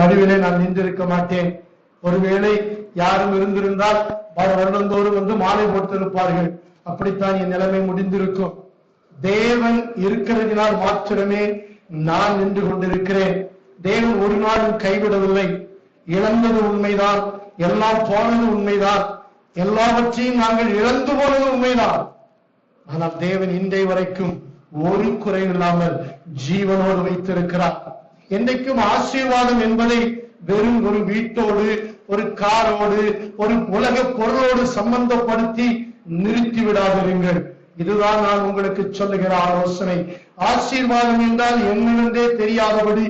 நடுவிலே நான் நின்றிருக்க மாட்டேன். ஒருவேளை யாரும் இருந்திருந்தால் வருடந்தோறும் வந்து மாலை போட்டிருப்பார்கள். அப்படித்தான் என் நிலைமை முடிந்திருக்கும். தேவன் இருக்கிறதினால் மாத்திரமே நான் நின்று கொண்டிருக்கிறேன். தேவன் ஒரு நாளும் கைவிடவில்லை. இழந்தது உண்மைதான், எல்லாம் போனது உண்மைதான், எல்லாவற்றையும் நாங்கள் இழந்து போனது உண்மைதான். ஆனால் தேவன் இன்றைய வரைக்கும் ஒரு குறை இல்லாமல் ஜீவனோடு வைத்திருக்கிறார். என்றைக்கும் ஆசீர்வாதம் என்பதை வெறும் ஒரு வீட்டோடு, ஒரு காரோடு, ஒரு உலக பொருளோடு சம்பந்தப்படுத்தி நிறுத்தி விடாதிருங்கள். இதுதான் நான் உங்களுக்கு சொல்லுகிற ஆலோசனை. ஆசீர்வாதம் என்றால் என்னென்றே தெரியாதபடி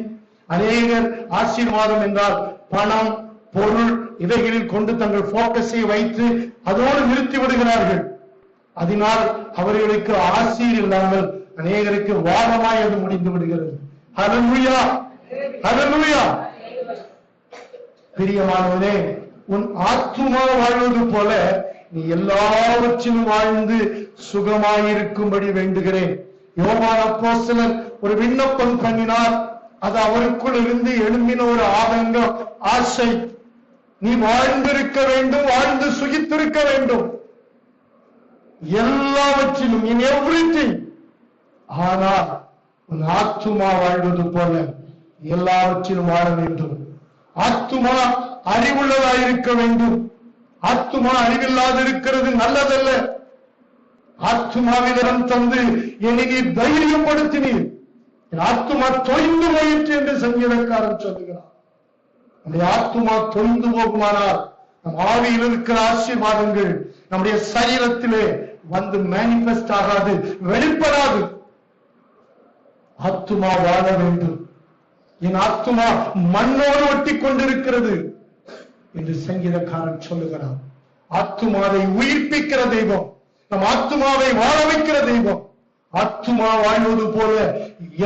அநேகர் ஆசீர்வாதம் என்றால் பணம், பொருள் இவைகளில் கொண்டு தங்கள் போக்கஸை வைத்து அதோடு நிறுத்தி விடுகிறார்கள். அதனால் அவர்களுக்கு ஆசீர் இல்லாமல் அநேகருக்கு வாதமாய் அது முடிந்து விடுகிறது. ஹல்லேலூயா, ஹல்லேலூயா. பிரியமானவனே, உன் ஆத்துமா வாழ்வது போல நீ எல்லாவற்றிலும் வாழ்ந்து சுகமாயிருக்கும்படி வேண்டுகிறேன். யோவான் அப்போஸ்தலன் ஒரு விண்ணப்பம் பண்ணினார். அது அவருக்குள் இருந்து எழும்பின ஒரு ஆதங்கம், ஆசை. நீ வாழ்ந்திருக்க வேண்டும், வாழ்ந்து சுகித்திருக்க வேண்டும் எல்லாவற்றிலும், இன் எவ்ரிதிங். ஆனால் உன் ஆத்துமா வாழ்வது போல எல்லாவற்றிலும் வாழ வேண்டும். ஆத்துமா அறிவுள்ளதாயிருக்க வேண்டும். ஆத்துமா அறிவில்லாது இருக்கிறது நல்லதல்ல. ஆத்துமாவிடம் தந்து என்னை நீ தைரியப்படுத்தினீர். என் ஆத்துமா தொய்ந்து போயிற்று என்று சங்கீதக்காரன் சொல்லுகிறார். நம்முடைய ஆத்துமா தொய்ந்து போகுமானால் நம் ஆவியில் இருக்கிற ஆசீர்வாதங்கள் நம்முடைய சரீரத்திலே வந்து மேனிபெஸ்ட் ஆகாது, வெளிப்படாது. ஆத்துமா வாழ வேண்டும். என் ஆத்துமா மண்ணோடு ஒட்டி கொண்டிருக்கிறது என்று சங்கீதக்காரன் சொல்லுகிறான். ஆத்துமாவை உயிர்ப்பிக்கிற தெய்வம், நம் ஆத்துமாவை வாழ வைக்கிற தெய்வம். ஆத்துமா வாழ்வது போல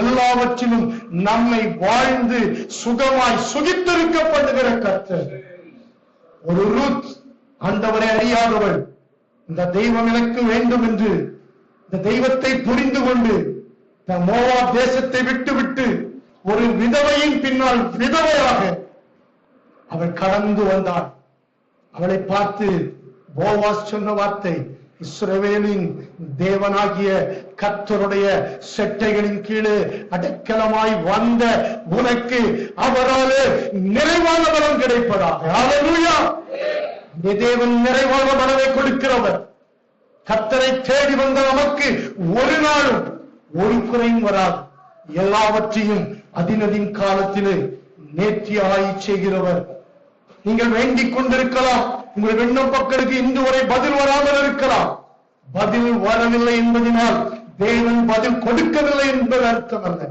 எல்லாவற்றிலும் நம்மை வாழ்ந்து சுகமாய் சுகித்திருக்கப்படுகிற கர்த்தர். ஒரு ரூத் ஆண்டவரை அறியாதவள், இந்த தெய்வம் எனக்கு வேண்டும் என்று இந்த தெய்வத்தை புரிந்து கொண்டு தன் மோவாப் தேசத்தை விட்டு ஒரு விதவையின் பின்னால் விதவையாக அவள் கடந்து வந்தாள். அவளை பார்த்து போவாஸ் சொன்ன வார்த்தை, இஸ்ரவேலின் தேவனாகிய கர்த்தருடைய செட்டைகளின் கீழே அடைக்கலமாய் வந்த உனக்கு அவராலே நிறைவான பலம் கிடைப்பதாக. ஹல்லேலூயா. தேவன் நிறைவான பலனை கொடுக்கிறவர். கர்த்தரை தேடி வந்த நமக்கு ஒரு நாளும் ஒரு குறையும் வராது. எல்லாவற்றையும் அதினதின் காலத்திலே நேர்த்தியாய் செய்கிறவர். நீங்கள் வேண்டிக் கொண்டிருக்கலாம், உங்கள் விண்ணப்பங்களுக்கு இன்று வரை பதில் வராமல் இருக்கலாம். பதில் வரவில்லை என்பதனால் தேவன் பதில் கொடுக்கவில்லை என்பது அர்த்தம் அல்ல.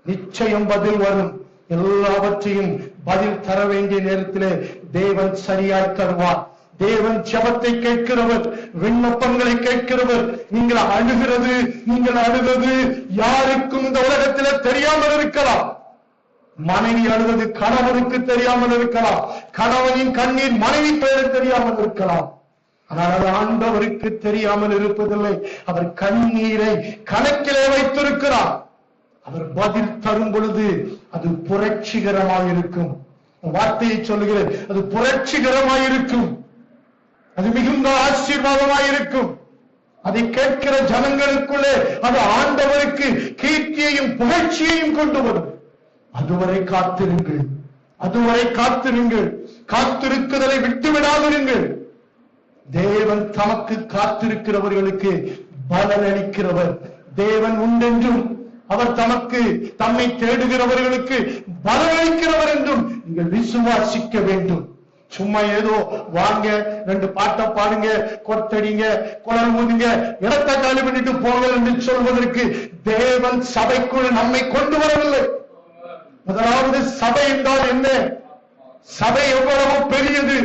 நிச்சயம் பதில் வரும். எல்லாவற்றையும் பதில் தர வேண்டிய நேரத்திலே தேவன் சரியாய் தருவார். தேவன் ஜெபத்தை கேட்கிறவர், விண்ணப்பங்களை கேட்கிறவர். நீங்கள் அழுகிறது, நீங்கள் அழுவது யாருக்கும் இந்த உலகத்திலே தெரியாமல் இருக்கலாம். மனைவி அழுவது கணவனுக்கு தெரியாமல் இருக்கலாம், கணவனின் கண்ணீர் மனைவி பெயர் தெரியாமல் இருக்கலாம். ஆனால் அது ஆண்டவருக்கு தெரியாமல் இருப்பதில்லை. அவர் கண்ணீரை கணக்கிலே வைத்திருக்கிறார். அவர் பதில் தரும் பொழுது அது புரட்சிகரமாயிருக்கும். வார்த்தையை சொல்லுகிறேன், அது புரட்சிகரமாயிருக்கும். அது மிகுந்த ஆசீர்வாதமாயிருக்கும். அதை கேட்கிற ஜனங்களுக்குள்ளே அது ஆண்டவருக்கு கீர்த்தியையும் புகழ்ச்சியையும் கொண்டு வரும். அதுவரை காத்திருங்கள், அதுவரை காத்திருங்கள். காத்திருக்குதலை விட்டுவிடாதிருங்கள். தேவன் தமக்கு காத்திருக்கிறவர்களுக்கு பலன் அளிக்கிறவர். தேவன் உண்டென்றும் அவர் தமக்கு தம்மை தேடுகிறவர்களுக்கு பலன் அளிக்கிறவர் என்றும் நீங்கள் விசுவாசிக்க வேண்டும். சும்மா ஏதோ வாங்க, ரெண்டு பாட்டை பாடுங்க, கொத்தடிங்க, குழல் ஊதுங்க, இடத்தை காலி பண்ணிட்டு போங்க என்று சொல்வதற்கு தேவன் சபைக்குள் நம்மை கொண்டு வரவில்லை. முதலாவது சபை என்றால் என்ன? சபை எவ்வளவு பெரியது,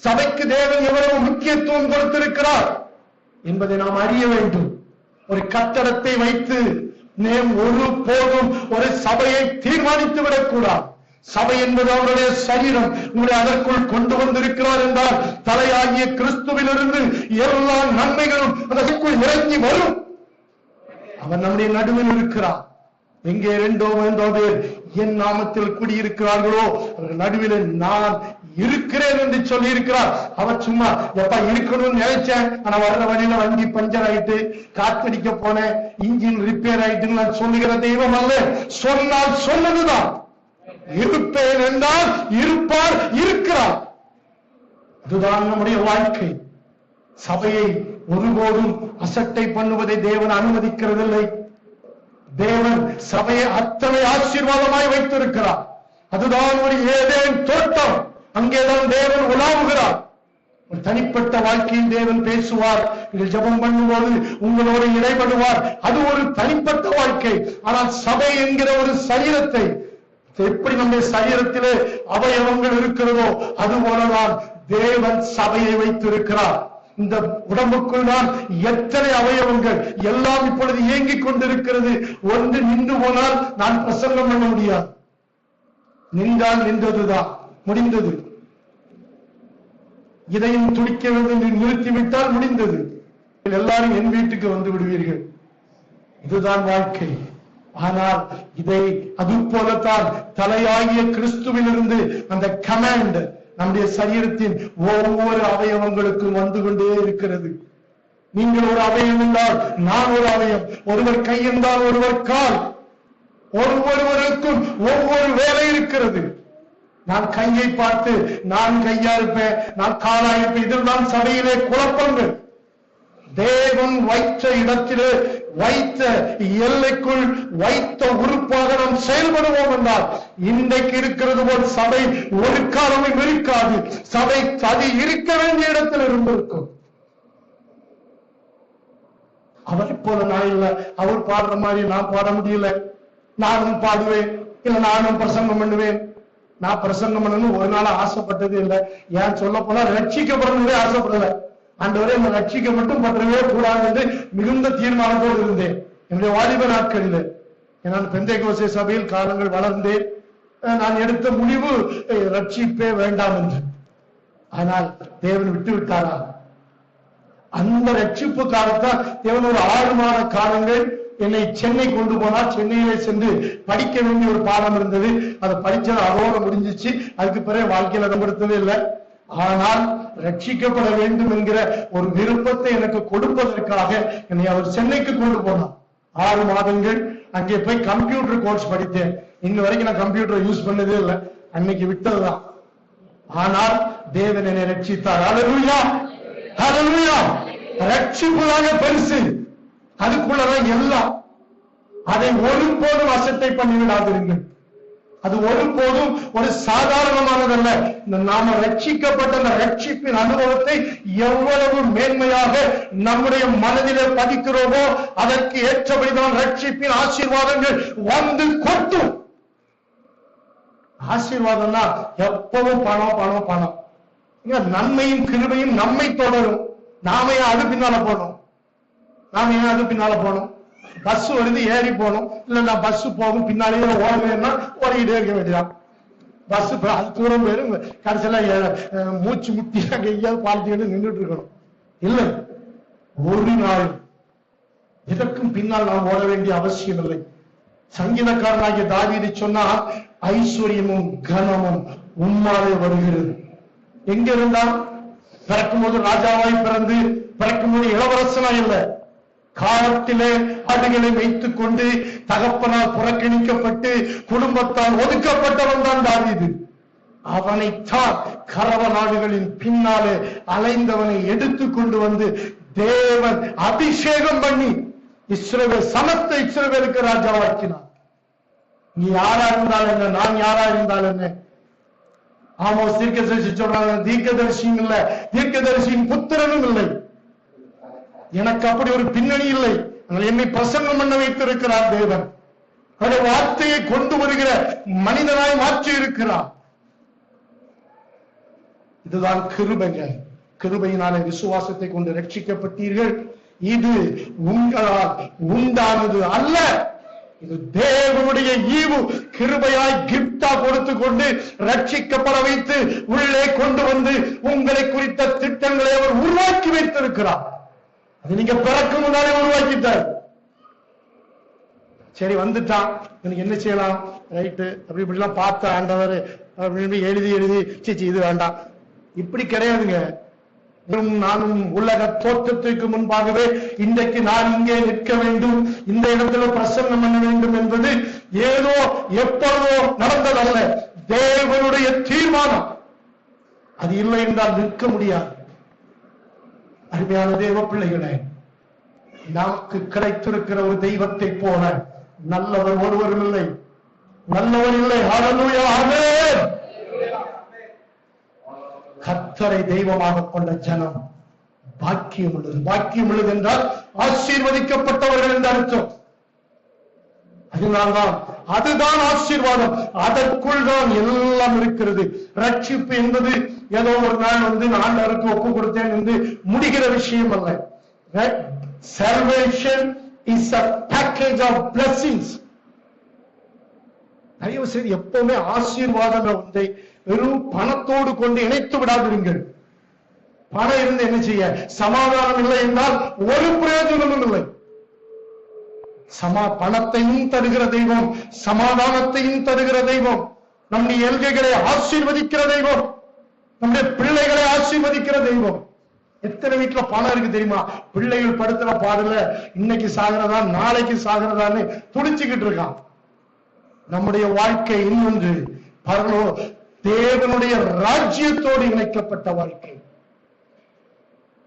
சபைக்கு தேவன் எவ்வளவு முக்கியத்துவம் கொடுத்திருக்கிறார் என்பதை நாம் அறிய வேண்டும். ஒரு கட்டடத்தை வைத்து ஒரு போதும் ஒரு சபையை தீர்மானித்து விடக்கூடாது. சபை என்பது அவருடைய சரீரம். உங்களை அதற்குள் கொண்டு வந்திருக்கிறார் என்றால் தலையாகிய கிறிஸ்துவிலிருந்து எல்லா நன்மைகளும் அதற்குள் இறங்கி வரும். அவர் நம்முடைய நடுவில் இருக்கிறார். எங்கே 2 பேர் என் நாமத்தில் குடியிருக்கிறார்களோ அவர்கள் நடுவில் நான் இருக்கிறேன் என்று சொல்லி இருக்கிறார். அவர் சும்மா எப்ப இருக்கணும்னு நினைச்சேன், ஆனா வர்ற வழியில வண்டி பஞ்சர் ஆயிட்டு, காத்தடிக்க போனேன், இன்ஜின் ரிப்பேர் ஆயிட்டுன்னு நான் சொல்லுகிற தெய்வம் அல்ல. சொன்னால் சொன்னதுதான். இருப்பேன் என்றால் இருப்பார், இருக்கிறார். அதுதான் நம்முடைய வாழ்க்கை. சபையை ஒருபோதும் அசட்டை பண்ணுவதை தேவன் அனுமதிக்கிறதில்லை. தேவன் சபையை அத்தனை ஆசீர்வாதமாய் வைத்திருக்கிறார். அதுதான் ஒரு ஏதேன் தோட்டம். அங்கேதான் தேவன் உலாவுகிறார். ஒரு தனிப்பட்ட வாழ்க்கையில் தேவன் பேசுவார். நீங்கள் ஜெபம் பண்ணும்போது உங்களோடு இடைபடுவார். அது ஒரு தனிப்பட்ட வாழ்க்கை. ஆனால் சபை என்கிற ஒரு சரீரத்தை, எப்படி நம்முடைய சரீரத்திலே அவயவங்கள் இருக்கிறதோ அதுபோலதான் தேவன் சபையை வைத்திருக்கிறார். இந்த உடம்புக்குள் தான் எத்தனை அவயவங்கள் எல்லாம் இப்பொழுது இயங்கிக் கொண்டிருக்கிறது. ஒன்று நின்று போனால் நான் பிரசங்கம் பண்ண முடியாது. நின்றால் நின்றதுதான், முடிந்தது. இதையும் துடிக்கிறது நிறுத்திவிட்டால் முடிந்தது. எல்லாரும் என் வீட்டுக்கு வந்து விடுவீர்கள். இதுதான் வாழ்க்கை. ஆனால் இதை அது போலத்தான் தலையாகிய கிறிஸ்துவிலிருந்து அந்த கமாண்ட் நம்முடைய சரீரத்தின் ஒவ்வொரு அவயவங்களுக்கும் வந்து கொண்டே இருக்கிறது. நீங்கள் ஒரு அவயம் என்றால் நான் ஒரு அவயம், ஒருவர் கை என்றால் ஒருவர் கால், ஒவ்வொருவருக்கும் ஒவ்வொரு வேலை இருக்கிறது. நான் கையை பார்த்து நான் கையா இருப்பேன், நான் காலா இருப்பேன். இதில் தான் சபையிலே குழப்பங்கள். தேவன் வைத்த இடத்திலே, வைத்த எல்லைக்குள் வைத்த உறுப்பாக நாம் செயல்படுவோம் என்றால் இன்றைக்கு இருக்கிறது போல் சபை ஒரு காலமும் இருக்காது. சபை அது இருக்க வேண்டிய இடத்தில் இருந்திருக்கும். அவரை போல நான் இல்ல, அவர் பாடுற மாதிரி நான் பாட முடியல. நானும் பாடுவேன், இல்ல நானும் பிரசங்கம் பண்ணுவேன். நான் பிரசங்கம் பண்ணணும் ஒரு நாள் ஆசைப்பட்டது இல்லை. ஏன் சொல்ல போனா ரட்சிக்கப்படணுமே ஆசைப்படல. ஆண்டவரே நம்ம ரட்சிக்க மட்டும் பற்றவே கூடாது என்று மிகுந்த தீர்மானத்தோடு இருந்தேன் என்னுடைய வாலிப நாட்களில். நான் பெந்தைக்கோஸ்தே சபையில் காலங்கள் வளர்ந்தேன். நான் எடுத்த முடிவு ரட்சிப்பே வேண்டாம் என்று. ஆனால் தேவன் விட்டு விட்டாரா? அந்த ரட்சிப்பு காலத்தான் தேவன் ஒரு 6 மாத காலங்கள் என்னை சென்னை கொண்டு போனார். சென்னையிலே சென்று படிக்க வேண்டிய ஒரு பாடம் இருந்தது. அதை படிச்சது அதோட முடிஞ்சிச்சு. அதுக்கு பிறகு வாழ்க்கையில் இடம்பெடுத்தவே இல்லை. ஆனால் ரட்சிக்கப்பட வேண்டும் என்கிற ஒரு விருப்பத்தை எனக்கு கொடுப்பதற்காக என்னை அவர் சென்னைக்கு கொண்டு போனார். 6 மாதங்கள் அங்கே போய் கம்ப்யூட்டர் கோர்ஸ் படித்தேன். இன்ன வரைக்கும் நான் கம்ப்யூட்டர் யூஸ் பண்ணதே இல்லை. அன்னைக்கு விட்டதுதான். ஆனால் தேவன் என்னை ரட்சித்தார். ஹல்லேலூயா, ஹல்லேலூயா. ரட்சிப்புதாங்க பெருசு. அதுக்குள்ளதான் எல்லாம். அதை ஒருபோதும் அசட்டை பண்ணிவிடாதிருங்கள். அது ஒருபோதும் ஒரு சாதாரணமானதல்ல. நாம ரட்சிக்கப்பட்ட அந்த ரட்சிப்பின் அனுபவத்தை எவ்வளவு மேன்மையாக நம்முடைய மனதிலே பதிக்கிறோமோ அதற்கு ஏற்றபடிதான் ரட்சிப்பின் ஆசீர்வாதங்கள் வந்து கொட்டும். ஆசீர்வாதம்னா எப்பவும் பணம் பணம் பணம். நன்மையும் கிருபையும் நம்மை தொடரும். நாம ஏன் அது பின்னால போனோம்? நாம ஏன் அது பின்னால போனோம்? பஸ் வருது ஏறி போகணும். இல்ல நான் பஸ் போகும் பின்னாலேயே ஓடுவேன்னா ஓடிக்கிட்டே இருக்க வேண்டியதான். பஸ் அது தூரம் பேரும் கடைசியில மூச்சு முட்டி அங்க எங்கேயாவது பாலத்துக்கிட்டு நின்றுட்டு இருக்கணும். இல்லை, ஒரு நாள் இதற்கும் பின்னால் நாம் ஓட வேண்டிய அவசியம் இல்லை. சங்கீதக்காரனாகிய தாவீது சொன்னா, ஐஸ்வர்யமும் கனமும் உம்மாலே வருகிறது. எங்க இருந்தால் பிறக்கும்போது ராஜாவாய் பிறந்து பிறக்கும்போது இளவரசனா இல்லை. காலத்திலே ஆடுகளை வைத்துக் கொண்டு தகப்பனால் புறக்கணிக்கப்பட்டு குடும்பத்தால் ஒதுக்கப்பட்டவன் தான் தாவீது. அவனைத்தான் கரவ நாடுகளின் பின்னாலே அலைந்தவனை எடுத்துக் கொண்டு வந்து தேவன் அபிஷேகம் பண்ணி இஸ்ரவேல் சமஸ்த இஸ்ரவேலுக்கு ராஜாவாக்கினார். நீ யாரா இருந்தால் என்ன, நான் யாரா இருந்தால் என்ன? ஆமோஸ் தீர்க்கதரிசி சொல்றாங்க, தீர்க்கதரிசியும் இல்லை, தீர்க்கதரிசியின் புத்திரனும் இல்லை. எனக்கு அப்படி ஒரு பின்னணி இல்லை. என்னை பிரசன்னம் பண்ண வைத்திருக்கிறார் தேவன். அவருடைய வார்த்தையை கொண்டு வருகிற மனிதனாய் மாற்றி இருக்கிறார். இதுதான் கிருபைங்க. கிருபையினாலே விசுவாசத்தை கொண்டு ரட்சிக்கப்பட்டீர்கள். இது உங்களால் உண்டானது அல்ல, இது தேவனுடைய ஈவு. கிருபையாய் கிப்டா கொடுத்து கொண்டு ரட்சிக்கப்பட வைத்து உள்ளே கொண்டு வந்து உங்களை குறித்த திட்டங்களை அவர் உருவாக்கி வைத்திருக்கிறார். அது நீங்க பிறக்கும் முன்னாலே உருவாக்கிட்டார். சரி வந்துட்டான், எனக்கு என்ன செய்யலாம், ரைட்டு அப்படி இப்படிலாம் பார்த்த ஆண்டவர் எழுதி சீச்சி இது வேண்டாம், இப்படி கிடையாதுங்க. நானும் உலக தோற்றத்திற்கு முன்பாகவே இன்றைக்கு நான் இங்கே நிற்க வேண்டும், இந்த இடத்துல பிரசன்னம் பண்ண வேண்டும் என்பது ஏதோ எப்பொழுதோ நடந்ததல்ல, தேவனுடைய தீர்மானம். அது இல்லை என்றால் நிற்க முடியாது. அருமையான தேவ பிள்ளைகளே, நமக்கு கிடைத்திருக்கிற ஒரு தெய்வத்தை போல நல்லவர் ஒருவரும் இல்லை, நல்லவர் இல்லை. ஹல்லேலூயா, ஆமென். கர்த்தரை தெய்வமாக கொண்ட ஜனம் பாக்கியம் உள்ளது. பாக்கியம் உள்ளது என்றால் ஆசீர்வதிக்கப்பட்டவர்கள் என்று அர்த்தம். அதனால்தான் அதுதான் ஆசீர்வாதம், அதற்குள் தான் எல்லாம் இருக்கிறது. ரட்சிப்பு என்பது ஏதோ ஒரு நாள் ஆண்டவருக்கு ஒப்பு கொடுத்தேன் என்று முடிகிற விஷயம் அல்ல. Salvation is a package of blessings. தயவு செய்து எப்பவுமே ஆசீர்வாதம் ஒன்றை வெறும் பணத்தோடு கொண்டு இணைத்து விடாதிருங்கள். பணம் இருந்து என்ன செய்ய, சமாதானம் இல்லை என்றால் ஒரு பிரயோஜனமும் இல்லை. பணத்தையும் தருகிற தெய்வம், சமாதானத்தையும் தருகிற தெய்வம், நம்முடைய எல்கைகளை ஆசீர்வதிக்கிற தெய்வம், நம்முடைய பிள்ளைகளை ஆசீர்வதிக்கிற தெய்வம். எத்தனை வீட்டுல பணம் இருக்கு தெரியுமா? பிள்ளைகள் படுத்துற பாடல இன்னைக்கு சாகிறதா நாளைக்கு சாகிறதான்னு துடிச்சுக்கிட்டு இருக்கான். நம்முடைய வாழ்க்கை இன்னொன்று தேவனுடைய ராஜ்யத்தோடு இணைக்கப்பட்ட வாழ்க்கை,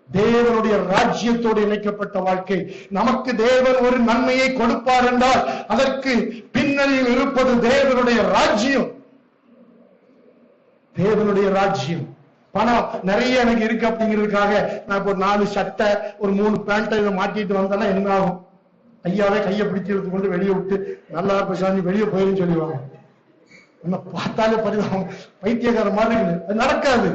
தேவனுடைய ராஜ்யத்தோடு இணைக்கப்பட்ட வாழ்க்கை. நமக்கு தேவன் ஒரு நன்மையை கொடுப்பார் என்றால் அதற்கு பின்னணியில் இருப்பது தேவனுடைய ராஜ்யம். தேவனுடைய ராஜ்யம். பணம் நிறைய எனக்கு இருக்கு அப்படிங்கிறதுக்காக நான் ஒரு 4 சட்டை ஒரு 3 பேண்ட் இதை மாட்டிட்டு வந்தேன்னா என்ன ஆகும்? ஐயாவே கையை பிடிச்சி எடுத்து கொண்டு வெளியே விட்டு நல்லா பேசாம வெளியே போயிருந்து சொல்லிடுவாங்க. என்ன பார்த்தாலே பரிதாபம், பைத்தியக்கார மாதிரி இருக்குது. அது நடக்காது.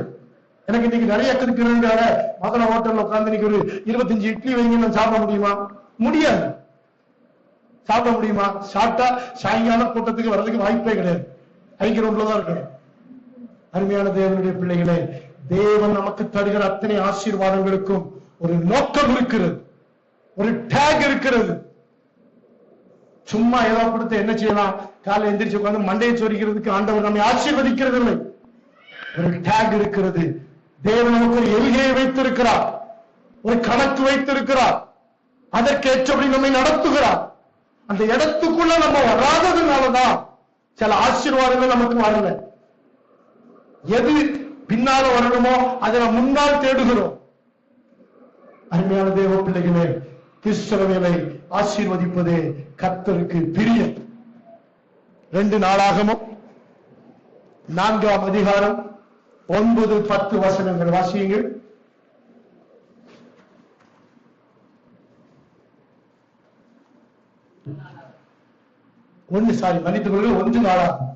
எனக்கு இன்னைக்கு நிறைய இருக்கிறதுக்காக மதுரை ஹோட்டல்ல உட்கார்ந்து இன்னைக்கு ஒரு 25 இட்லி வைங்க, நான் சாப்பிட முடியுமா? முடியாது. சாப்பிட முடியுமா? சாப்பிட்டா சாயங்காலம் கூட்டத்துக்கு வர்றதுக்கு வாய்ப்பே கிடையாது. ஐக்கியதான் இருக்கணும். அருமையான தேவனுடைய பிள்ளைகளே, தேவன் நமக்கு தருகிற அத்தனை ஆசீர்வாதங்களுக்கும் ஒரு நோக்கம் இருக்கிறது, ஒரு டேக் இருக்கிறது. சும்மா ஏதோ கொடுத்து என்ன செய்யலாம், காலை எந்திரிச்சு உட்கார்ந்து மண்டையை சொரிக்கிறதுக்கு ஆண்டவர் நம்மை ஆசீர்வதிக்கிறது இல்லை. ஒரு டேக் இருக்கிறது. தேவன் நமக்கு ஒரு எல்கையை வைத்திருக்கிறார், ஒரு கணக்கு வைத்திருக்கிறார், அதற்கேற்றபடி நம்மை நடத்துகிறார். அந்த இடத்துக்குள்ள நம்ம வராததுனாலதான் சில ஆசீர்வாதங்கள் நமக்கு வரல. எது பின்னால வரணுமோ அதை நாம் முன்னால் தேடுகிறோம். அருமையான தேவ பிள்ளைகளே, இஸ்ரவேலை ஆசீர்வதிப்பதே கர்த்தருக்கு பிரியம். 2 நாளாகமம் 4ஆம் அதிகாரம் 9-10 வசனங்கள் வாசியுங்கள். மன்னித்துக் கொள்ளுங்கள். 1 நாளாகமம்.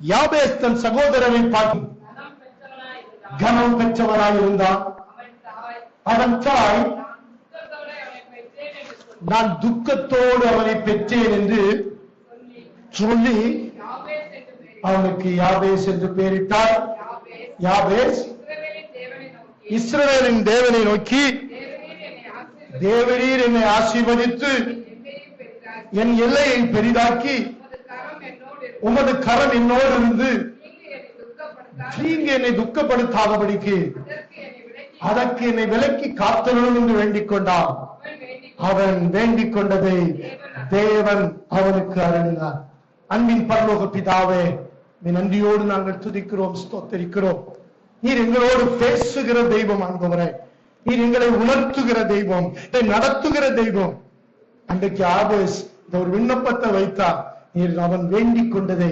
யாபேஸ் தன் சகோதரரை பார்த்து கனம் பெற்றவராயிருந்தான். அவன் தாய் நான் துக்கத்தோடு அவனை பெற்றேன் என்று சொல்லி அவனுக்கு யாபேஸ் என்று பெயரிட்டார். யாபேஸ் இஸ்ரவேலின் தேவனை நோக்கி, தேவரீர் என்னை ஆசீர்வதித்து என் எல்லையை பெரிதாக்கி உமது கரம் என்னோடு இருந்து தீங்கு என்னை துக்கப்படுத்தாதபடிக்கு அதற்கு என்னை விலக்கி காத்தலும் என்று வேண்டிக் கொண்டான். அவன் வேண்டிக் கொண்டதை தேவன் அவனுக்கு அருளினார். அன்பின் பரலோக பிதாவே, நன்றியோடு நாங்கள் துதிக்கிறோம், ஸ்தோத்திரிக்கிறோம். நீர் எங்களோடு பேசுகிற தெய்வம் ஆண்டவரே, நீர் எங்களை உணர்த்துகிற தெய்வம், நடத்துகிற தெய்வம். அன்றைக்கு ஆபேஸ் இந்த ஒரு விண்ணப்பத்தை வைத்தார். நீர் அவன் வேண்டிக் கொண்டதை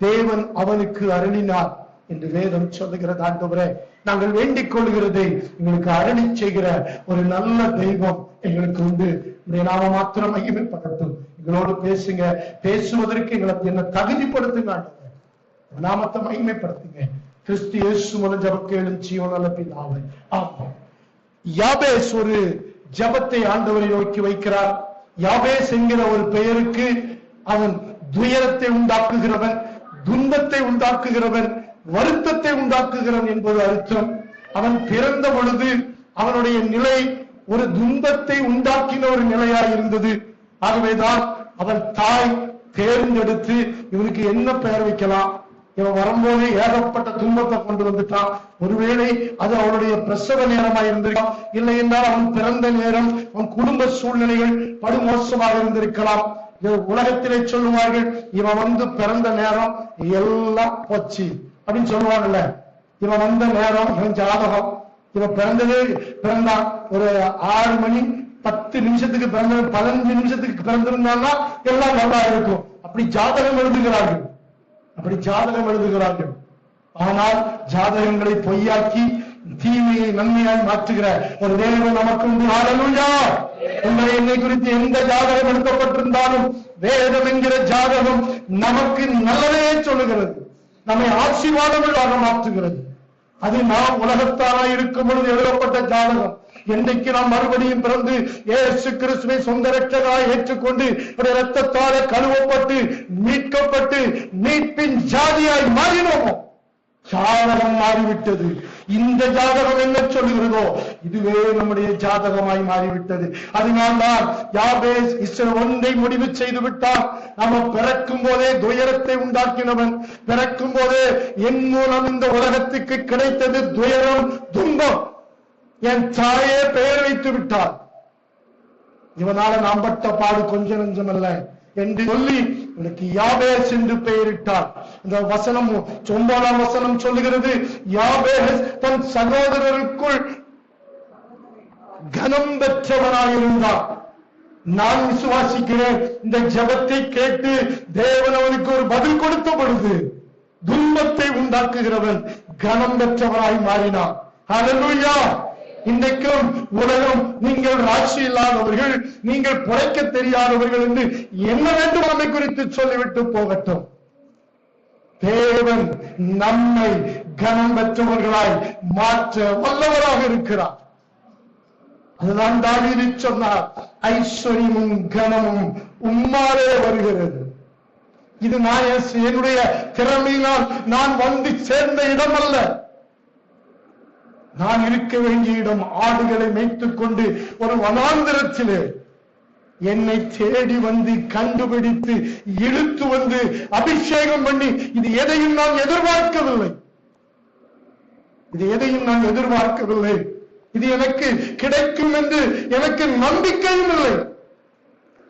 தேவன் அவனுக்கு அருளினார் என்று வேதம் சொல்லுகிறது. ஆண்டவரே, நாங்கள் வேண்டிக் கொள்கிறதை எங்களுக்கு அருளி செய்கிற ஒரு நல்ல தெய்வம் எங்களுக்கு உண்டு. உடைய நாம மாத்திரம் மகிமைப்படட்டும். எங்களோடு பேசுங்க, பேசுவதற்கு எங்களை என்ன தகுதிப்படுத்துங்க. ஆண்டவரே, நாமத்தை மகிமைப்படுத்துங்க. கிறிஸ்து இயேசு மூலம் ஜெபம் கேளும் ஜீவனுள்ள பிதாவே, ஆமென். யாபேஸ் ஒரு ஜெபத்தை ஆண்டவரை நோக்கி வைக்கிறார். யாபேஸ் என்கிற ஒரு பெயருக்கு அவன் துயரத்தை உண்டாக்குகிறவன், துன்பத்தை உண்டாக்குகிறவன், வருத்தத்தை உண்டாக்குகிறவன் என்பது அர்த்தம். அவன் பிறந்த பொழுது அவனுடைய நிலை ஒரு துன்பத்தை உண்டாக்கின ஒரு நிலையாய் இருந்தது. ஆகவேதான் அவன் தாய் தேர்ந்தெடுத்து இவனுக்கு என்ன பெயர் வைக்கலாம், இவன் வரும்போதே ஏகப்பட்ட துன்பத்தை கொண்டு வந்துட்டான், ஒருவேளை அது அவனுடைய பிரசவ நேரமாக இருந்திருக்கலாம், இல்லை என்றால் அவன் பிறந்த நேரம், அவன் குடும்ப சூழ்நிலைகள் படுமோசமாக இருந்திருக்கலாம். உலகத்திலே சொல்லுவார்கள், இவன் வந்து பிறந்த நேரம் எல்லாம் போச்சு அப்படின்னு சொல்லுவாங்கல்ல. இவன் வந்த நேரம், இவன் ஜாதகம், இவன் பிறந்தான் ஒரு 6 மணி 10 நிமிஷத்துக்கு பிறந்த 15 நிமிஷத்துக்கு பிறந்திருந்தான்னா எல்லாம் நல்லா இருக்கும். அப்படி ஜாதகம் எழுதுகிறார்கள். ஆனால் ஜாதகங்களை பொய்யாக்கி தீமையை நன்மையாய் மாற்றுகிற ஒரு தேவன் நமக்கு உண்டு. ஹல்லேலூயா! உங்களை என்னை குறித்து எந்த ஜாதகம் எடுக்கப்பட்டிருந்தாலும் வேதம் என்கிற ஜாதகம் நமக்கு நல்லதே சொல்லுகிறது, நம்மை ஆசீர்வாதங்களாக மாற்றுகிறது. அது நாம் உலகத்தாராய் இருக்கும் பொழுது எழுதப்பட்ட ஜாதகம். என்றைக்கு நாம் மறுபடியும் பிறந்து இயேசு கிறிஸ்துவை சொந்த இரட்சகராய் ஏற்றுக்கொண்டு இரத்தத்தால கழுவப்பட்டு மீட்கப்பட்டு மீட்பின் ஜாதியாய் மாறினோமோ, ஜாதகம் மாறிவிட்டது. இந்த ஜாதகம் என்ன சொல்லுகிறதோ இதுவே நம்முடைய ஜாதகமாய் மாறிவிட்டது. அதனால்தான் யாபேஸ் இஸ்ரவேல் ஒன்றை முடிவு செய்து விட்டார். நம்ம பிறக்கும் போதே துயரத்தை உண்டாக்கினவன், பிறக்கும் போதே என் மூலம் இந்த உலகத்துக்கு கிடைத்தது துயரம், துன்பம், என் தாயே பெயர் வைத்து விட்டார். இவனால நாம் பட்ட பாடு கொஞ்ச நஞ்சம் அல்ல என்று சொல்லி உனக்கு யாபேஸ் என்று பெயரிட்டார். இந்த வசனம் 9ஆம் வசனம் சொல்லுகிறது, யாபேஸ் தன் சகோதரருக்குள் கனம் பெற்றவனாயிருந்தார். நான் விசுவாசிக்கிறேன், இந்த ஜெபத்தை கேட்டு தேவன் அவனுக்கு ஒரு பதில் கொடுத்த பொழுது துன்பத்தை உண்டாக்குகிறவன் கனம் பெற்றவனாய் மாறினார். ஹல்லேலூயா! இன்றைக்கும் உலகம் நீங்கள் ராட்சி இல்லாதவர்கள், நீங்கள் புழைக்க தெரியாதவர்கள் என்று என்ன வேண்டும் நம்மை குறித்து சொல்லிவிட்டு போகட்டும். தேவன் நம்மை கனம் பெற்றவர்களாய் மாற்ற வல்லவராக இருக்கிறார். அதுதான் தாவீது சொன்னார், ஐஸ்வர்யமும் கனமும் உம்மாலே வருகிறது. இது நான் என்னுடைய திறமையினால் நான் வந்து சேர்ந்த இடம் அல்ல. நான் இருக்க வேண்டிய இடம் ஆடுகளை மேய்த்துக் கொண்டு ஒரு வனாந்திரத்திலே என்னை தேடி வந்து கண்டுபிடித்து இழுத்து வந்து அபிஷேகம் பண்ணி, இது எதையும் நான் எதிர்பார்க்கவில்லை. இது எனக்கு கிடைக்கும் என்று எனக்கு நம்பிக்கையும் இல்லை.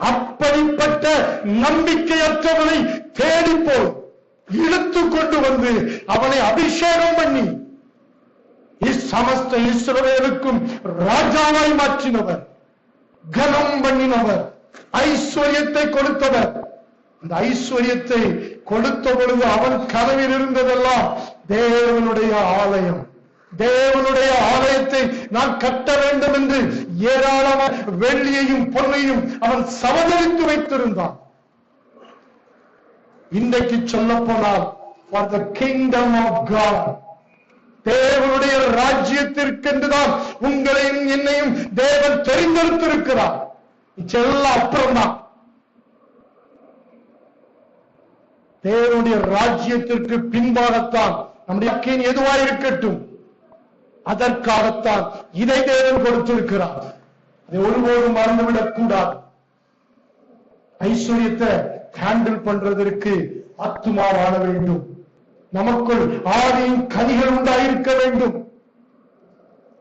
அப்படிப்பட்ட நம்பிக்கையற்றவனை தேடிப்போய் இழுத்து கொண்டு வந்து அவனை அபிஷேகம் பண்ணி சமஸ்த இஸ்ரவேலுக்கும் ராஜாவாய் மாற்றினவர், கனம் பண்ணினவர், ஐஸ்வர்யத்தை கொடுத்தவர். அந்த ஐஸ்வர்யத்தை கொடுத்த பொழுது அவன் கனவில் இருந்ததெல்லாம் தேவனுடைய ஆலயம். தேவனுடைய ஆலயத்தை நான் கட்ட வேண்டும் என்று ஏராளமான வெள்ளியையும் பொன்னையும் அவன் சமதளித்து வைத்திருந்தான். இன்றைக்கு சொல்ல போனால் for the kingdom of God, தேவனுடைய ராஜ்யத்திற்கென்றுதான் உங்களையும் என்னையும் தேவன் தெரிந்தெடுத்திருக்கிறார். இதெல்லாம் அப்புறம்தான். தேவனுடைய ராஜ்யத்திற்கு பின்பாகத்தான் நம்முடைய அக்கேன் எதுவாக இருக்கட்டும், அதற்காகத்தான் இதை தேவன் கொடுத்திருக்கிறார். அதை ஒருபோதும் மறந்துவிடக் கூடாது. ஐஸ்வர்யத்தை ஹேண்டில் பண்றதற்கு ஆத்துமா வாழ வேண்டும். நமக்குள் ஆவியின் கனிகள் உண்டாயிருக்க வேண்டும்.